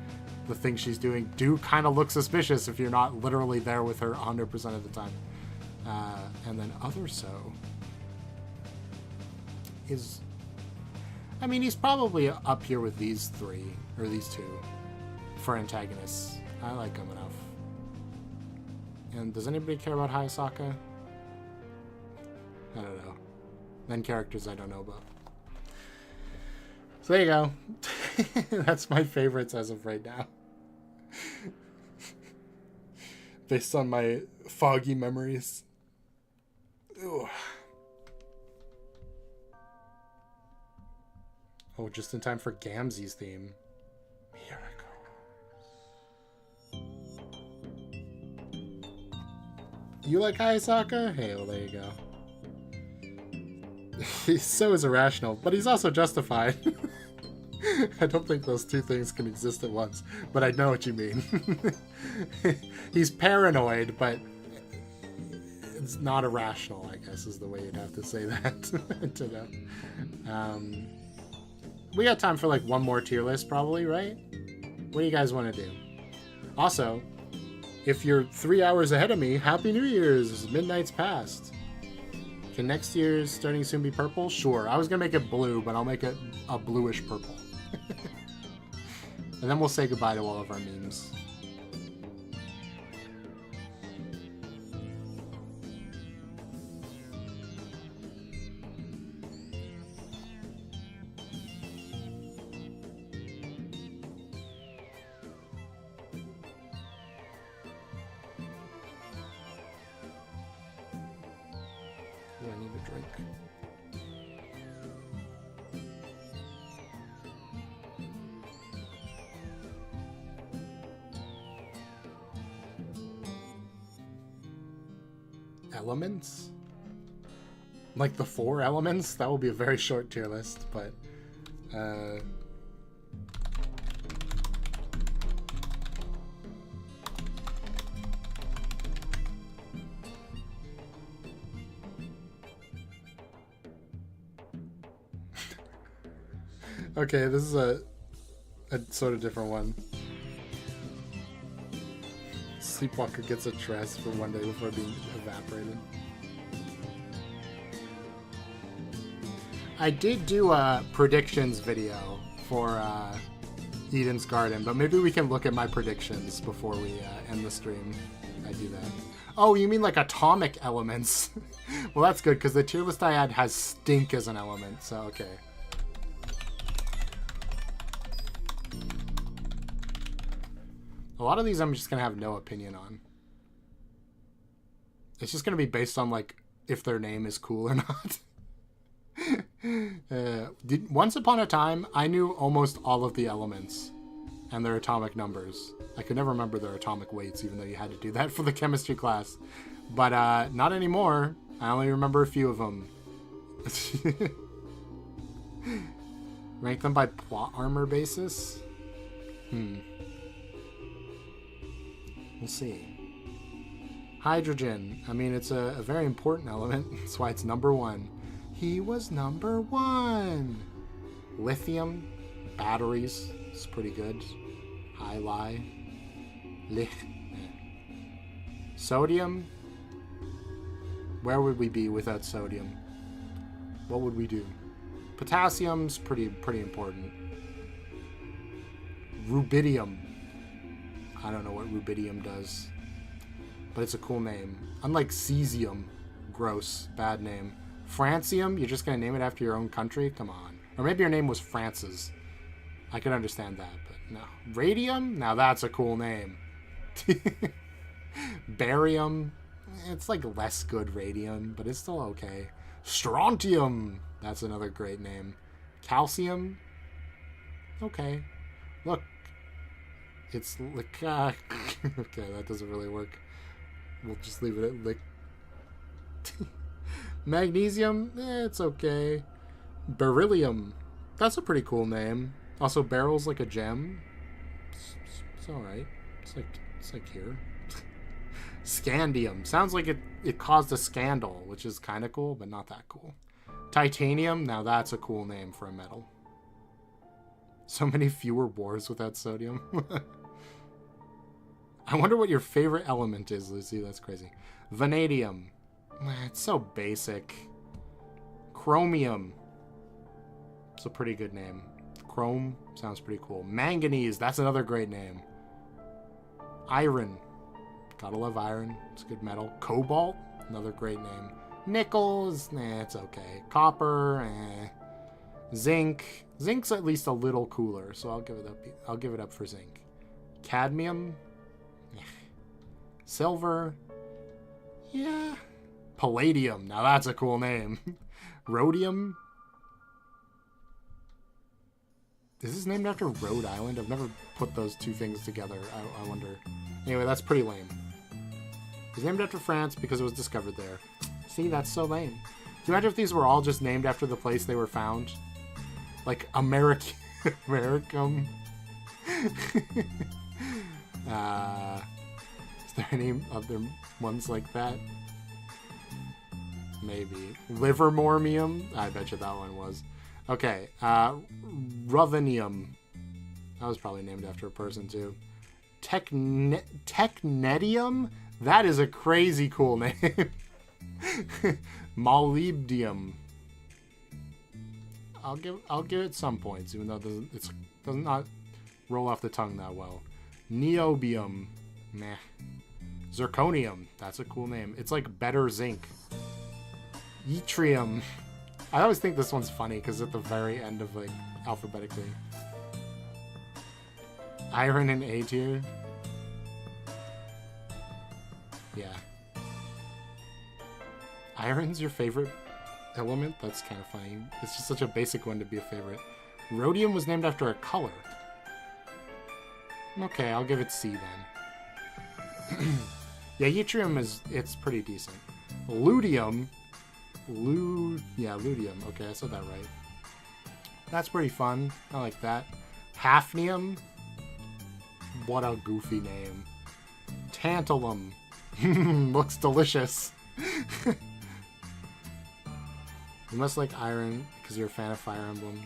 the things she's doing do kind of look suspicious if you're not literally there with her 100% of the time. And then Other So is... I mean, he's probably up here with these three, or these two, for antagonists. I like him enough. And does anybody care about Hayasaka? I don't know. Then characters I don't know about. So there you go. That's my favorites as of right now. Based on my foggy memories. Ugh. Oh, just in time for Gamzee's theme. You like Hayasaka? Hey, well, there you go. He's so is irrational, but he's also justified. I don't think those two things can exist at once, but I know what you mean. He's paranoid, but it's not irrational, I guess, is the way you'd have to say that. To know. We got time for like one more tier list, probably, right? What do you guys want to do? Also, if you're 3 hours ahead of me, Happy New Year's! Midnight's past. Can next year's starting soon be purple? Sure. I was going to make it blue, but I'll make it a bluish purple. And then we'll say goodbye to all of our memes. a drink. Elements? Like the 4 elements? That will be a very short tier list, but okay, this is a sort of different one. Sleepwalker gets a tress for one day before being evaporated. I did do a predictions video for Eden's Garden, but maybe we can look at my predictions before we end the stream. I do that. Oh, you mean like atomic elements? Well, that's good, because the tier list I had has stink as an element, so okay. A lot of these I'm just going to have no opinion on. It's just going to be based on, like, if their name is cool or not. Once upon a time, I knew almost all of the elements and their atomic numbers. I could never remember their atomic weights, even though you had to do that for the chemistry class. But not anymore. I only remember a few of them. Rank them by plot armor basis? We'll see. Hydrogen. I mean, it's a very important element. That's why it's number 1. He was number 1. Lithium. Batteries. It's pretty good. High. Sodium. Where would we be without sodium? What would we do? Potassium's pretty important. Rubidium. I don't know what rubidium does, but it's a cool name. Unlike cesium, gross, bad name. Francium, you're just gonna name it after your own country? Come on. Or maybe your name was Francis. I could understand that, but no. Radium? Now that's a cool name. Barium? It's like less good radium, but it's still okay. Strontium! That's another great name. Calcium? Okay. Look. It's like, okay, that doesn't really work. We'll just leave it at lick. Magnesium? It's okay. Beryllium. That's a pretty cool name. Also, barrel's like a gem. It's alright. It's like here. Scandium. Sounds like it caused a scandal, which is kind of cool, but not that cool. Titanium? Now that's a cool name for a metal. So many fewer wars without sodium. I wonder what your favorite element is, Lucy. That's crazy. Vanadium. It's so basic. Chromium. It's a pretty good name. Chrome sounds pretty cool. Manganese. That's another great name. Iron. Gotta love iron. It's a good metal. Cobalt. Another great name. Nickel. It's okay. Copper. Zinc. Zinc's at least a little cooler, so I'll give it up for zinc. Cadmium. Silver. Yeah. Palladium. Now that's a cool name. Rhodium. Is this named after Rhode Island? I've never put those two things together. I wonder. Anyway, that's pretty lame. It's named after France because it was discovered there. See, that's so lame. Can you imagine if these were all just named after the place they were found? Like Americum. Is there any other ones like that? Maybe. Livermormium? I bet you that one was. Okay. Ruthenium. That was probably named after a person too. Technetium? That is a crazy cool name. Molybdenum. I'll give it some points, even though it does not roll off the tongue that well. Niobium. Meh. Zirconium. That's a cool name. It's like better zinc. Yttrium. I always think this one's funny because at the very end of like alphabetically. Iron in A tier. Yeah. Iron's your favorite element. That's kind of funny. It's just such a basic one to be a favorite. Rhodium was named after a color. Okay, I'll give it C then. Yeah, yttrium it's pretty decent. Ludium. Ludium. Okay, I said that right. That's pretty fun. I like that. Hafnium. What a goofy name. Tantalum. Looks delicious. You must like iron because you're a fan of Fire Emblem.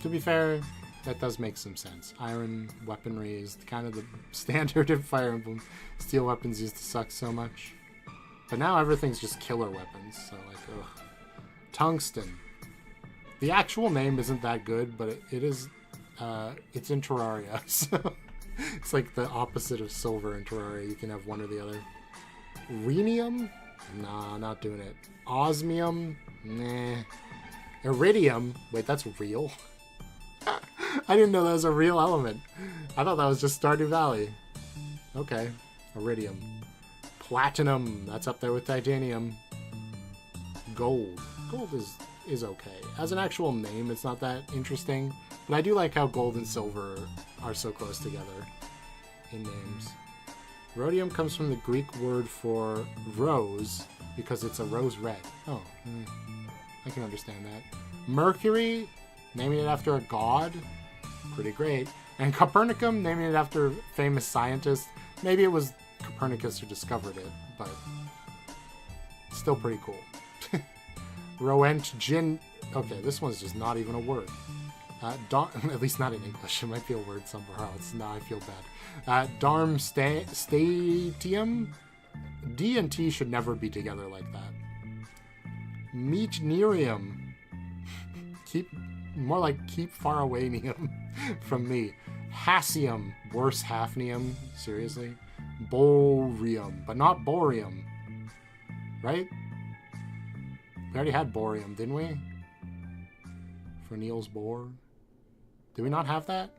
To be fair, that does make some sense. Iron weaponry is kind of the standard in Fire Emblem. Steel weapons used to suck so much. But now everything's just killer weapons, so like, ugh. Tungsten. The actual name isn't that good, but it's in Terraria, so it's like the opposite of silver in Terraria. You can have one or the other. Rhenium? Nah, not doing it. Osmium? Nah. Iridium? Wait, that's real? I didn't know that was a real element. I thought that was just Stardew Valley. Okay. Iridium. Platinum. That's up there with titanium. Gold. Gold is okay. As an actual name, it's not that interesting. But I do like how gold and silver are so close together in names. Rhodium comes from the Greek word for rose because it's a rose red. Oh, I can understand that. Mercury, naming it after a god. Pretty great. And Copernicum, naming it after a famous scientist. Maybe it was Copernicus who discovered it, but still pretty cool. Roentgen. Okay, this one's just not even a word. At least not in English. It might be a word somewhere else. Now I feel bad. Darmstadium. D and T should never be together like that. Meechnerium. More like keep far away-nium from me. Hassium. Worse Hafnium. Seriously? Borium. But not Borium. Right? We already had Borium, didn't we? For Niels Bohr. Did we not have that?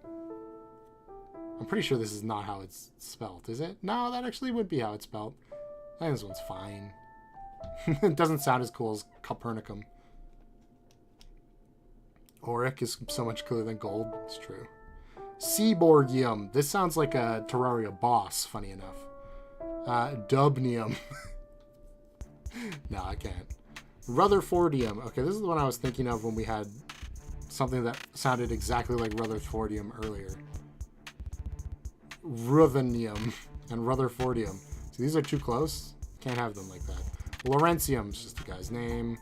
I'm pretty sure this is not how it's spelled, is it? No, that actually would be how it's spelled. I think this one's fine. It doesn't sound as cool as Copernicum. Auric is so much cooler than gold. It's true. Seaborgium. This sounds like a Terraria boss, funny enough. Dubnium. No, I can't. Rutherfordium. Okay, this is the one I was thinking of when we had something that sounded exactly like Rutherfordium earlier. Ruthenium and Rutherfordium. So these are too close. Can't have them like that. Laurentium is just a guy's name.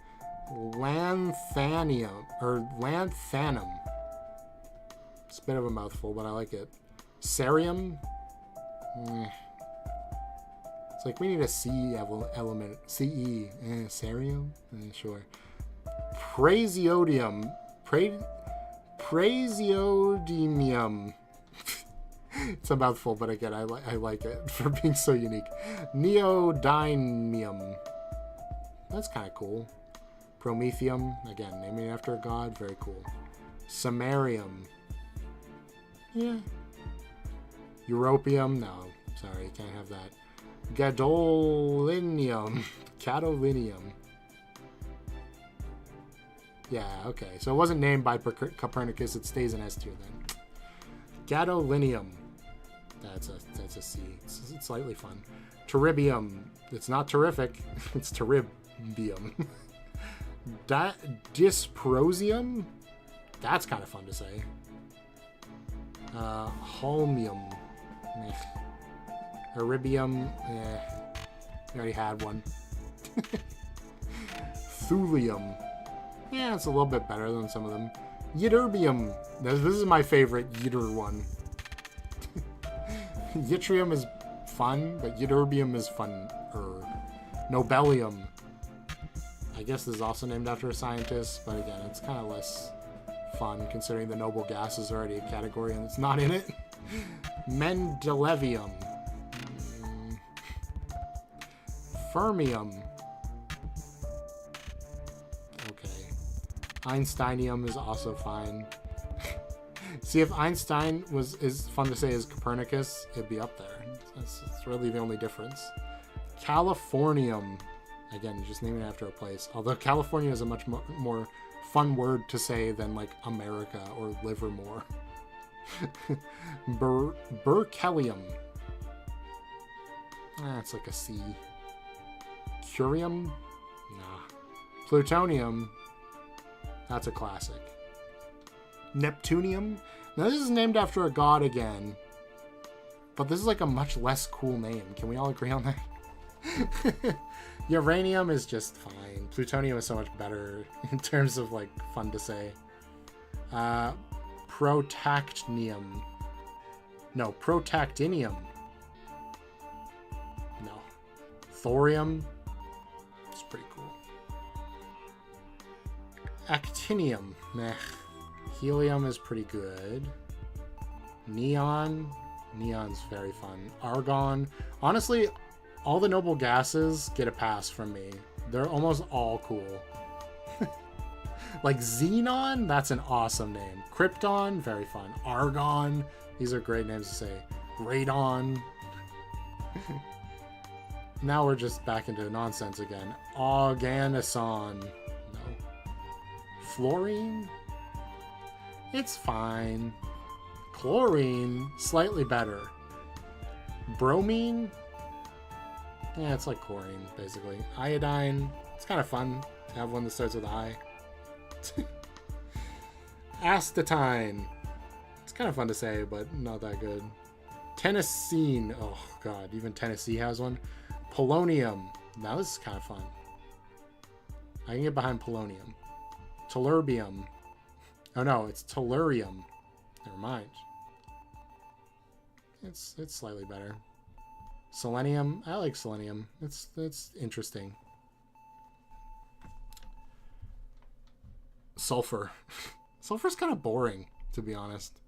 Lanthanium, or Lanthanum. It's a bit of a mouthful, but I like it. Cerium? It's like we need a C element. CE. Cerium? Sure. Prasiodium. Prasiodimium. It's a mouthful, but again, I like it for being so unique. Neodymium. That's kind of cool. Promethium. Again, naming it after a god. Very cool. Samarium. Yeah. Europium. No. Sorry, can't have that. Gadolinium. Gadolinium. Yeah, okay. So it wasn't named by Copernicus. It stays in S tier then. Gadolinium. That's a C. It's slightly fun. Terribium. It's not terrific. It's Terribium. Dysprosium. That's kind of fun to say. Holmium. Eribium. We already had one. Thulium. Yeah, it's a little bit better than some of them. Ytterbium. This is my favorite Yitter one. Yttrium is fun, but Ytterbium is fun-er. Nobelium. I guess this is also named after a scientist, but again, it's kind of less fun considering the noble gas is already a category and it's not in it. Mendelevium. Fermium. Okay. Einsteinium is also fine. See, if Einstein is fun to say as Copernicus, it'd be up there. That's really the only difference. Californium. Again, you're just naming it after a place. Although California is a much more fun word to say than like America or Livermore. Berkelium. It's like a C. Curium? Nah. Plutonium. That's a classic. Neptunium? Now this is named after a god again. But this is like a much less cool name. Can we all agree on that? Uranium is just fine. Plutonium is so much better in terms of like fun to say. Protactinium. No, protactinium. No. Thorium. It's pretty cool. Actinium. Meh. Helium is pretty good. Neon. Neon's very fun. Argon. Honestly, all the noble gases get a pass from me. They're almost all cool. Like Xenon, that's an awesome name. Krypton, very fun. Argon, these are great names to say. Radon. Now we're just back into nonsense again. Organoson. No. Fluorine? It's fine. Chlorine, slightly better. Bromine? Yeah, it's like chlorine, basically. Iodine, it's kind of fun to have one that starts with I. Astatine. It's kind of fun to say, but not that good. Tennessine. Oh, God. Even Tennessee has one. Polonium. Now this is kind of fun. I can get behind polonium. Tellurbium. Oh, no. It's tellurium. Never mind. It's slightly better. Selenium. I like selenium. It's interesting. Sulfur. Sulfur's kind of boring, to be honest.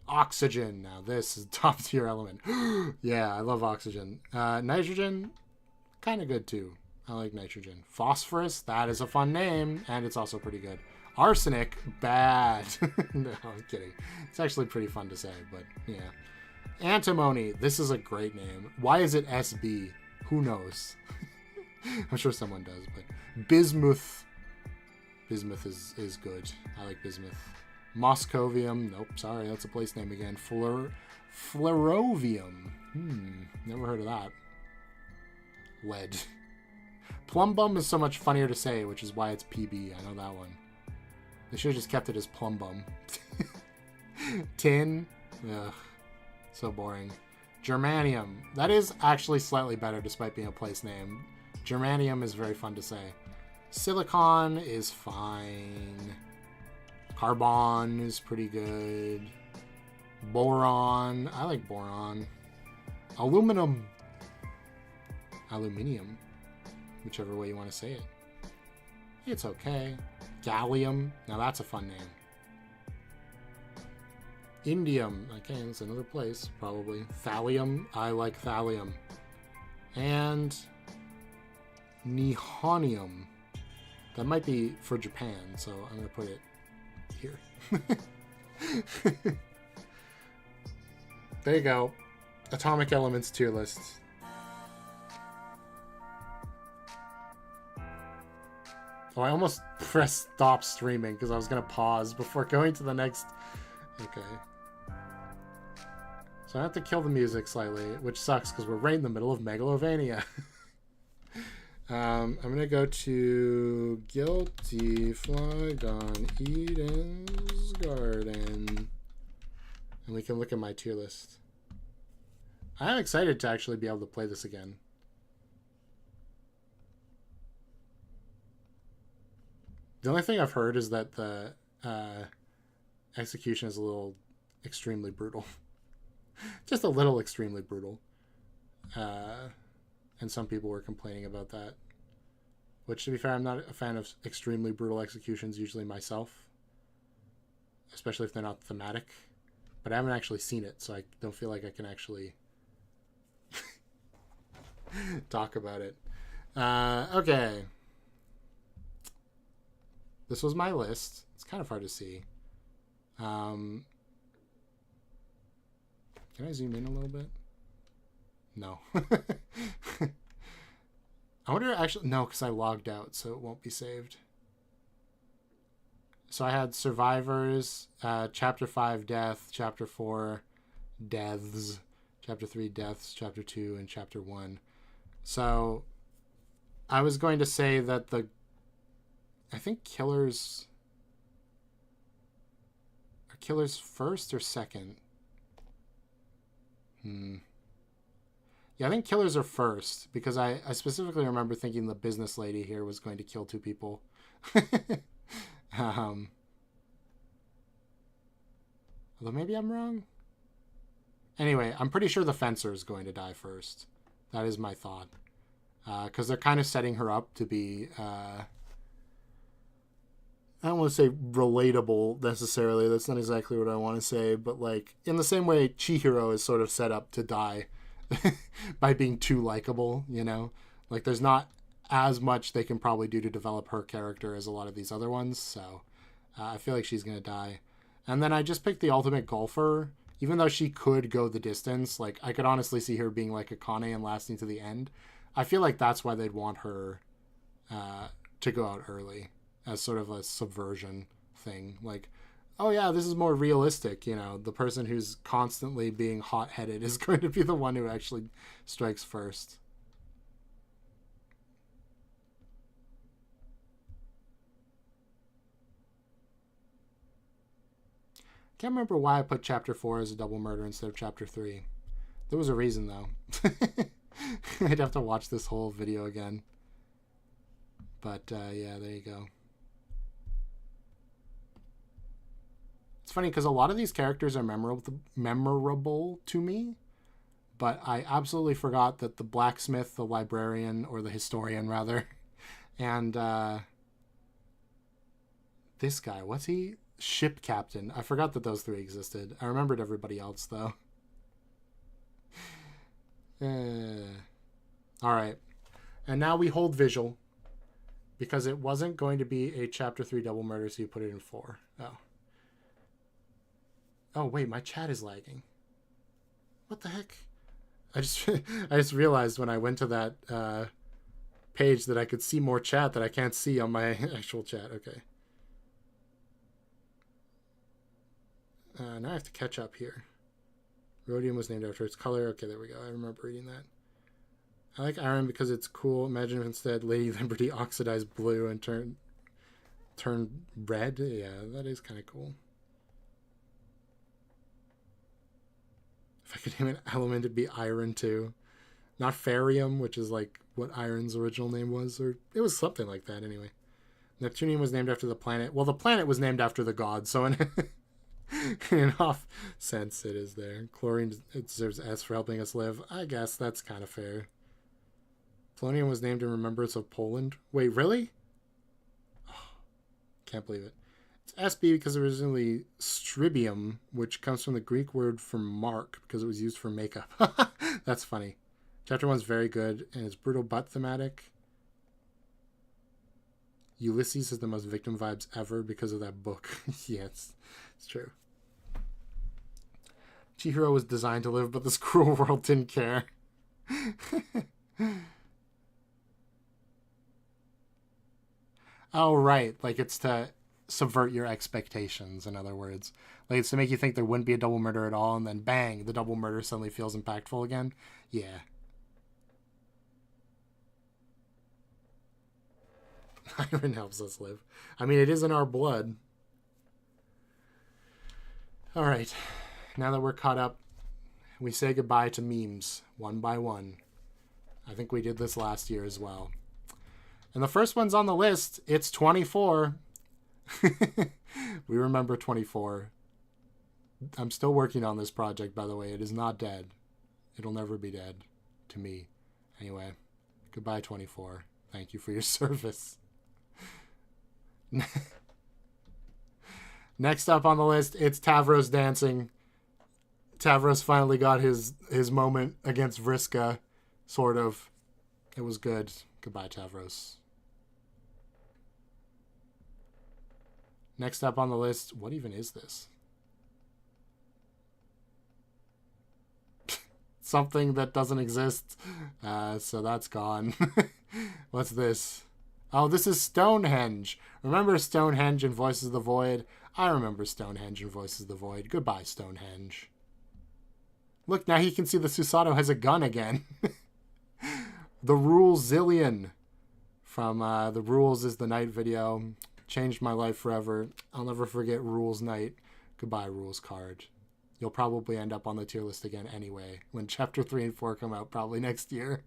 Oxygen. Now this is top tier element. Yeah, I love oxygen. Nitrogen, kind of good too. I like nitrogen. Phosphorus, that is a fun name, and it's also pretty good. Arsenic, bad. No, I'm kidding. It's actually pretty fun to say, but yeah. Antimony, this is a great name. Why is it SB? Who knows? I'm sure someone does, but Bismuth. Bismuth is good. I like bismuth. Moscovium. Nope, sorry, that's a place name again. Flerovium. Never heard of that. Lead. Plumbum is so much funnier to say, which is why it's PB. I know that one. They should have just kept it as Plumbum. Tin. Ugh. So boring. Germanium. That is actually slightly better despite being a place name. Germanium is very fun to say. Silicon is fine. Carbon is pretty good. Boron. I like boron. Aluminum. Aluminium. Whichever way you want to say it. It's okay. Gallium. Now that's a fun name. Indium. Okay, it's another place, probably. Thallium. I like thallium. And Nihonium. That might be for Japan, so I'm going to put it here. There you go. Atomic Elements tier list. Oh, I almost pressed stop streaming because I was going to pause before going to the next... Okay. So I have to kill the music slightly, which sucks because we're right in the middle of Megalovania. I'm going to go to Guilty Flygon Eden's Garden. And we can look at my tier list. I'm excited to actually be able to play this again. The only thing I've heard is that the execution is a little extremely brutal. Just a little extremely brutal. And some people were complaining about that. Which, to be fair, I'm not a fan of extremely brutal executions usually myself. Especially if they're not thematic. But I haven't actually seen it, so I don't feel like I can actually talk about it. Okay. This was my list. It's kind of hard to see. Can I zoom in a little bit? No. I wonder, actually, no, because I logged out, so it won't be saved. So I had Survivors, Chapter 5, Death, Chapter 4, Deaths, Chapter 3, Deaths, Chapter 2, and Chapter 1. So I was going to say that I think Killers... Are Killers first or second? Yeah, I think Killers are first, because I specifically remember thinking the business lady here was going to kill 2 people. Although maybe I'm wrong. Anyway, I'm pretty sure the fencer is going to die first. That is my thought. Because they're kind of setting her up to be... I don't want to say relatable necessarily. That's not exactly what I want to say. But like, in the same way Chihiro is sort of set up to die by being too likable, you know? Like, there's not as much they can probably do to develop her character as a lot of these other ones. So I feel like she's going to die. And then I just picked the ultimate golfer. Even though she could go the distance, like, I could honestly see her being like Akane and lasting to the end. I feel like that's why they'd want her to go out early as sort of a subversion thing. Like, oh yeah, this is more realistic, you know, the person who's constantly being hot-headed is going to be the one who actually strikes first. Can't remember why I put Chapter 4 as a double murder instead of Chapter 3. There was a reason, though. I'd have to watch this whole video again. But, yeah, there you go. It's funny, because a lot of these characters are memorable to me, but I absolutely forgot that the blacksmith, the librarian, or the historian, rather, and this guy, what's he? Ship captain. I forgot that those 3 existed. I remembered everybody else, though. Alright. And now we hold visual, because it wasn't going to be a Chapter 3 double murder, so you put it in 4. Oh. Oh, wait, my chat is lagging. What the heck? I just realized when I went to that page that I could see more chat that I can't see on my actual chat. Okay. Now I have to catch up here. Rhodium was named after its color. Okay, there we go. I remember reading that. I like iron because it's cool. Imagine if instead Lady Liberty oxidized blue and turned red. Yeah, that is kind of cool. If I could name an element, it'd be iron too. Not Farium, which is like what iron's original name was, or it was something like that anyway. Neptunium was named after the planet. Well, the planet was named after the god, so in an off sense it is there. Chlorine, it deserves S for helping us live. I guess that's kind of fair. Polonium was named in remembrance of Poland. Wait, really? Oh, can't believe it. It's SB because originally stribium, which comes from the Greek word for mark, because it was used for makeup. That's funny. Chapter 1's very good, and it's brutal but thematic. Ulysses has the most victim vibes ever because of that book. Yeah, it's true. Chihiro was designed to live, but this cruel world didn't care. Oh, right. Like, it's to subvert your expectations, in other words. Like, it's to make you think there wouldn't be a double murder at all, and then bang, the double murder suddenly feels impactful again. Yeah. Iron helps us live. I mean, it is in our blood. Alright. Now that we're caught up, we say goodbye to memes, one by one. I think we did this last year as well. And the first one's on the list. It's 24. We remember 24. I'm still working on this project, by the way. It is not dead. It'll never be dead. To me. Anyway. Goodbye, 24. Thank you for your service. Next up on the list, it's Tavros dancing. Tavros finally got his moment against Vriska. Sort of. It was good. Goodbye, Tavros. Next up on the list, what even is this? something that doesn't exist. So that's gone. What's this? Oh, this is Stonehenge. Remember Stonehenge in Voices of the Void? I remember Stonehenge in Voices of the Void. Goodbye, Stonehenge. Look, now he can see the Susato has a gun again. The Rules Zillion from The Rules is the Night video. Changed my life forever. I'll never forget Rules Night. Goodbye, Rules card. You'll probably end up on the tier list again anyway, when Chapter 3 and 4 come out, probably next year.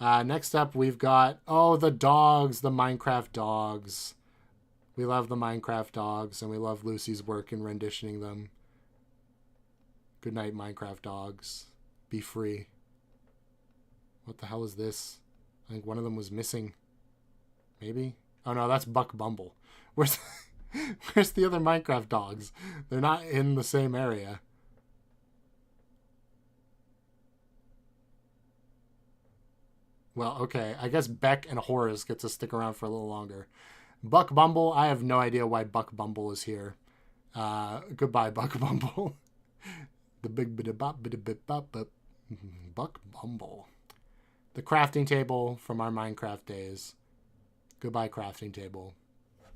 Next up, we've got, the dogs, the Minecraft dogs. We love the Minecraft dogs, and we love Lucy's work in renditioning them. Good night, Minecraft dogs. Be free. What the hell is this? I think one of them was missing. Maybe? Oh no, that's Buck Bumble. Where's the other Minecraft dogs? They're not in the same area. Well, okay. I guess Beck and Horace get to stick around for a little longer. Buck Bumble, I have no idea why Buck Bumble is here. Goodbye, Buck Bumble. The big bit of bop, bit of bit bop, bop. Buck Bumble. The crafting table from our Minecraft days. Goodbye, crafting table.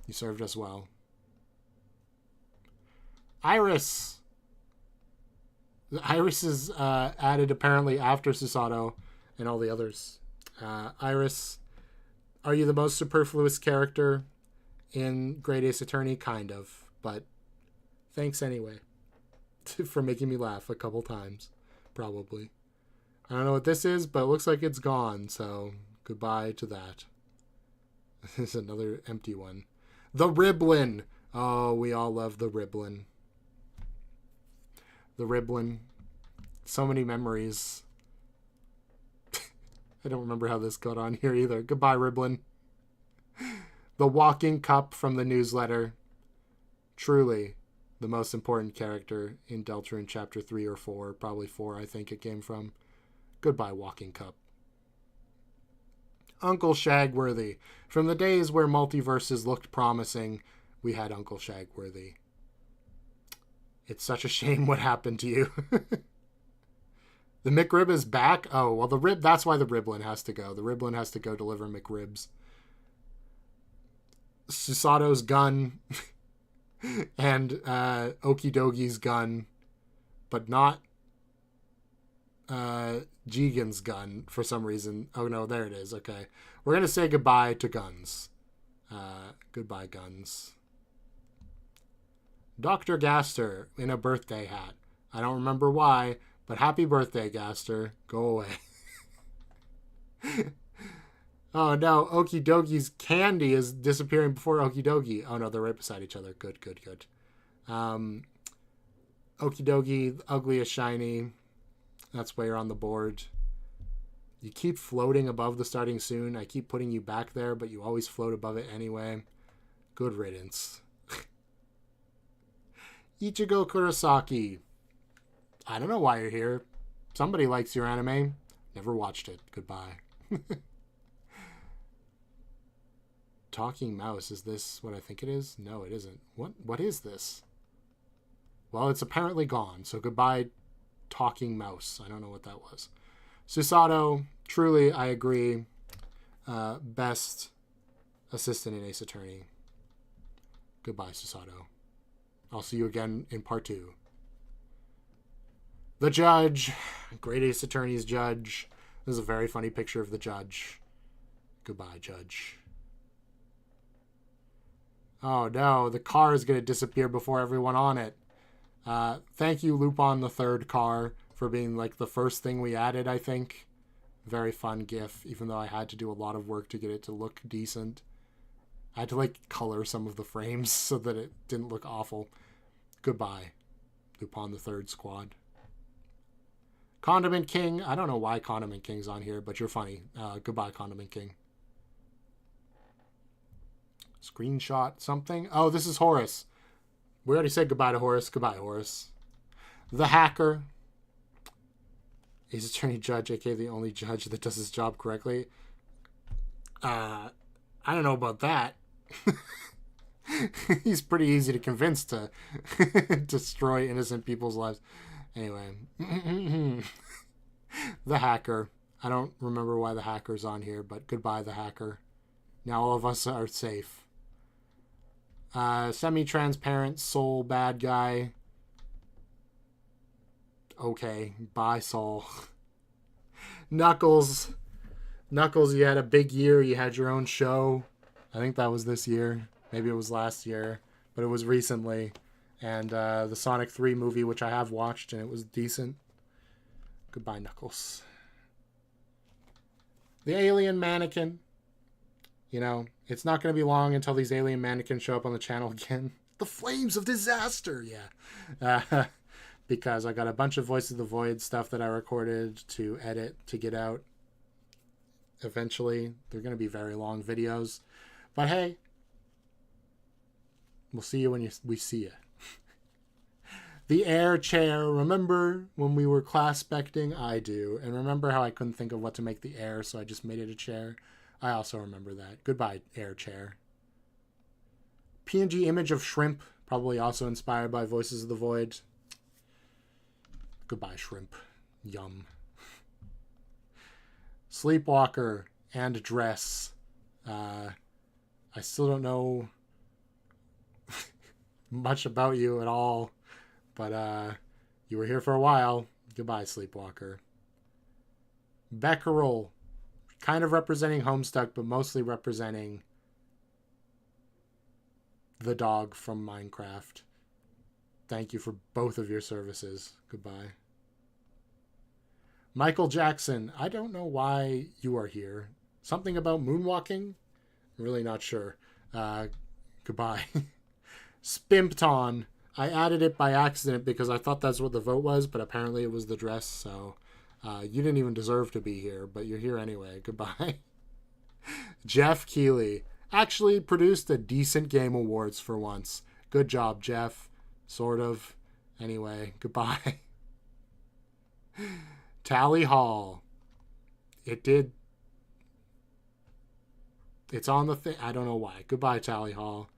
You served us well. Iris. Iris is added apparently after Susato and all the others. Iris, are you the most superfluous character in Great Ace Attorney? Kind of, but thanks anyway for making me laugh a couple times, probably. I don't know what this is, but it looks like it's gone, so goodbye to that. This is another empty one. The Riblin. Oh, we all love the Riblin. The Riblin. So many memories. I don't remember how this got on here either. Goodbye, Riblin. The Walking Cup from the newsletter. Truly the most important character in Deltarune Chapter 3 or 4. Probably 4, I think it came from. Goodbye, Walking Cup. Uncle Shagworthy. From the days where multiverses looked promising, we had Uncle Shagworthy. It's such a shame what happened to you. The McRib is back? Oh, well, that's why the Riblin has to go. The Riblin has to go deliver McRibs. Susato's gun and Okidogi's gun, but not Jigen's gun for some reason. Oh, no, there it is. Okay. We're going to say goodbye to guns. Goodbye, guns. Dr. Gaster in a birthday hat. I don't remember why, but happy birthday, Gaster. Go away. Oh, no. Okidogi's candy is disappearing before Okidogi. Oh, no, they're right beside each other. Good, good, good. Okidogi, ugly as shiny. That's why you're on the board. You keep floating above the starting soon. I keep putting you back there, but you always float above it anyway. Good riddance. Ichigo Kurosaki. I don't know why you're here. Somebody likes your anime. Never watched it. Goodbye. Talking mouse. Is this what I think it is? No, it isn't. What is this? Well, it's apparently gone. So goodbye, talking mouse. I don't know what that was. Susato. Truly, I agree. Best assistant in Ace Attorney. Goodbye, Susato. I'll see you again in part 2. The judge. Great Ace Attorney's judge. This is a very funny picture of the judge. Goodbye, judge. Oh no, the car is going to disappear before everyone on it. Thank you, Lupin the Third car, for being like the first thing we added, I think. Very fun GIF, even though I had to do a lot of work to get it to look decent. I had to like color some of the frames so that it didn't look awful. Goodbye, Lupin the Third squad. Condiment King. I don't know why Condiment King's on here, but you're funny. Goodbye, Condiment King. Screenshot something. Oh, this is Horace. We already said goodbye to Horace. Goodbye, Horace. The Hacker. Ace Attorney Judge, aka the only judge that does his job correctly. I don't know about that. He's pretty easy to convince to destroy innocent people's lives. Anyway. The hacker. I don't remember why the hacker's on here, but goodbye, the hacker. Now all of us are safe. Semi-transparent soul bad guy. Okay, bye, Soul. Knuckles. Knuckles, you had a big year. You had your own show. I think that was this year. Maybe it was last year, but it was recently. And the Sonic 3 movie, which I have watched, and it was decent. Goodbye, Knuckles. The alien mannequin. You know, it's not going to be long until these alien mannequins show up on the channel again. The Flames of Disaster, yeah. Because I got a bunch of Voice of the Void stuff that I recorded to edit, to get out. Eventually, they're going to be very long videos. But hey, we'll see you when we see you. The air chair. Remember when we were class specting? I do. And remember how I couldn't think of what to make the air, so I just made it a chair? I also remember that. Goodbye, air chair. PNG image of shrimp. Probably also inspired by Voices of the Void. Goodbye, shrimp. Yum. Sleepwalker and dress. I still don't know much about you at all, but you were here for a while. Goodbye, Sleepwalker. Becquerel, kind of representing Homestuck, but mostly representing the dog from Minecraft. Thank you for both of your services. Goodbye. Michael Jackson, I don't know why you are here. Something about moonwalking? I'm really not sure. Goodbye. Spimpton. I added it by accident because I thought that's what the vote was, but apparently it was the dress, so you didn't even deserve to be here, but you're here anyway. Goodbye. Jeff Keighley. Actually produced a decent Game Awards for once. Good job, Jeff. Sort of. Anyway, goodbye. Tally Hall. It did. It's on the thing. I don't know why. Goodbye, Tally Hall.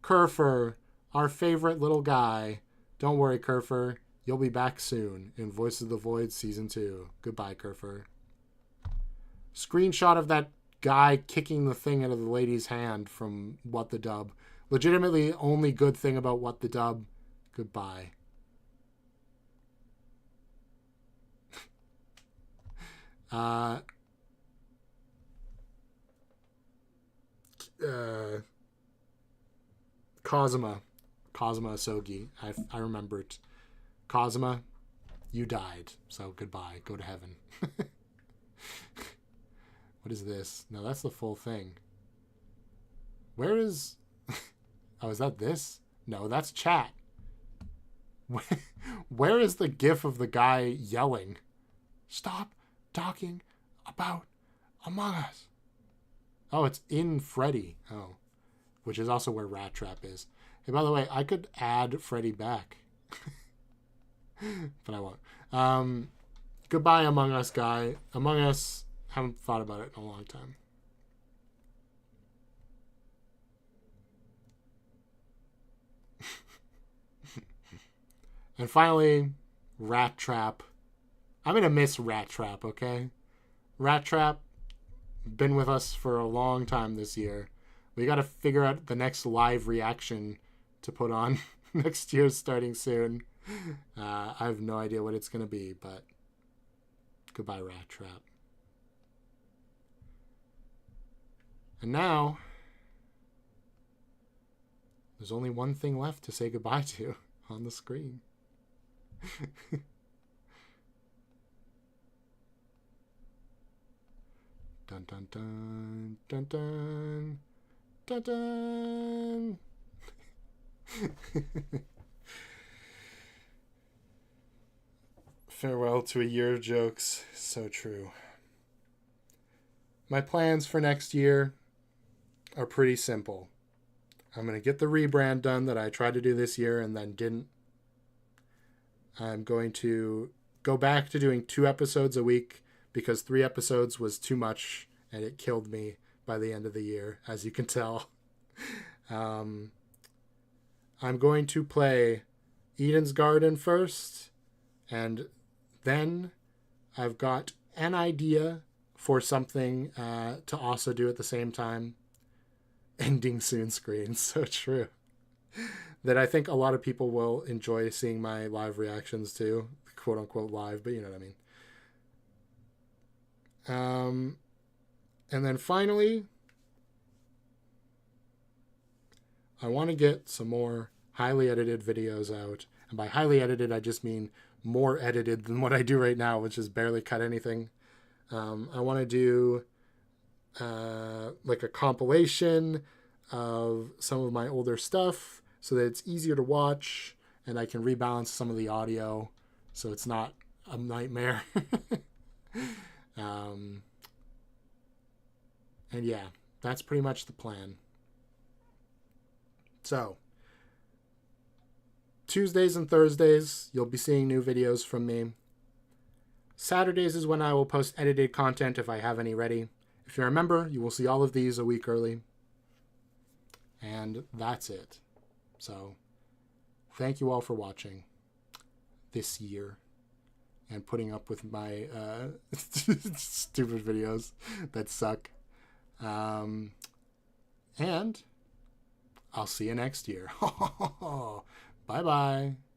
Kerfer, our favorite little guy. Don't worry, Kerfer. You'll be back soon in Voice of the Void Season 2. Goodbye, Kerfer. Screenshot of that guy kicking the thing out of the lady's hand from What the Dub. Legitimately, only good thing about What the Dub. Goodbye. Kazuma Asogi. I remember it. Kazuma, you died, so goodbye. Go to heaven. What is this? No, that's the full thing. Where is... Oh, is that this? No, that's chat. Where is the gif of the guy yelling? Stop talking about Among Us. Oh, it's in Freddy. Oh, which is also where Rat Trap is. Hey, by the way, I could add Freddy back. But I won't. Goodbye, Among Us guy. Among Us, haven't thought about it in a long time. And finally, Rat Trap. I'm going to miss Rat Trap, okay? Rat Trap, been with us for a long time this year. We got to figure out the next live reaction to put on next year starting soon. I have no idea what it's going to be, but goodbye, Rat Trap. And now, there's only one thing left to say goodbye to on the screen. Dun dun dun dun dun dun dun. Farewell to a year of jokes. So true. My plans for next year are pretty simple. I'm going to get the rebrand done that I tried to do this year and then didn't. I'm going to go back to doing 2 episodes a week because 3 episodes was too much and it killed me by the end of the year, as you can tell. I'm going to play Eden's Garden first, And then I've got an idea for something to also do at the same time. Ending soon screen. So true. That I think a lot of people will enjoy seeing my live reactions to. Quote unquote live, but you know what I mean. And then finally, I want to get some more highly edited videos out. And by highly edited, I just mean more edited than what I do right now, which is barely cut anything. I want to do like a compilation of some of my older stuff so that it's easier to watch and I can rebalance some of the audio so it's not a nightmare. And yeah, that's pretty much the plan. So, Tuesdays and Thursdays, you'll be seeing new videos from me. Saturdays is when I will post edited content if I have any ready. If you're a member, you will see all of these a week early. And that's it. So, thank you all for watching this year and putting up with my stupid videos that suck. And I'll see you next year. Bye-bye.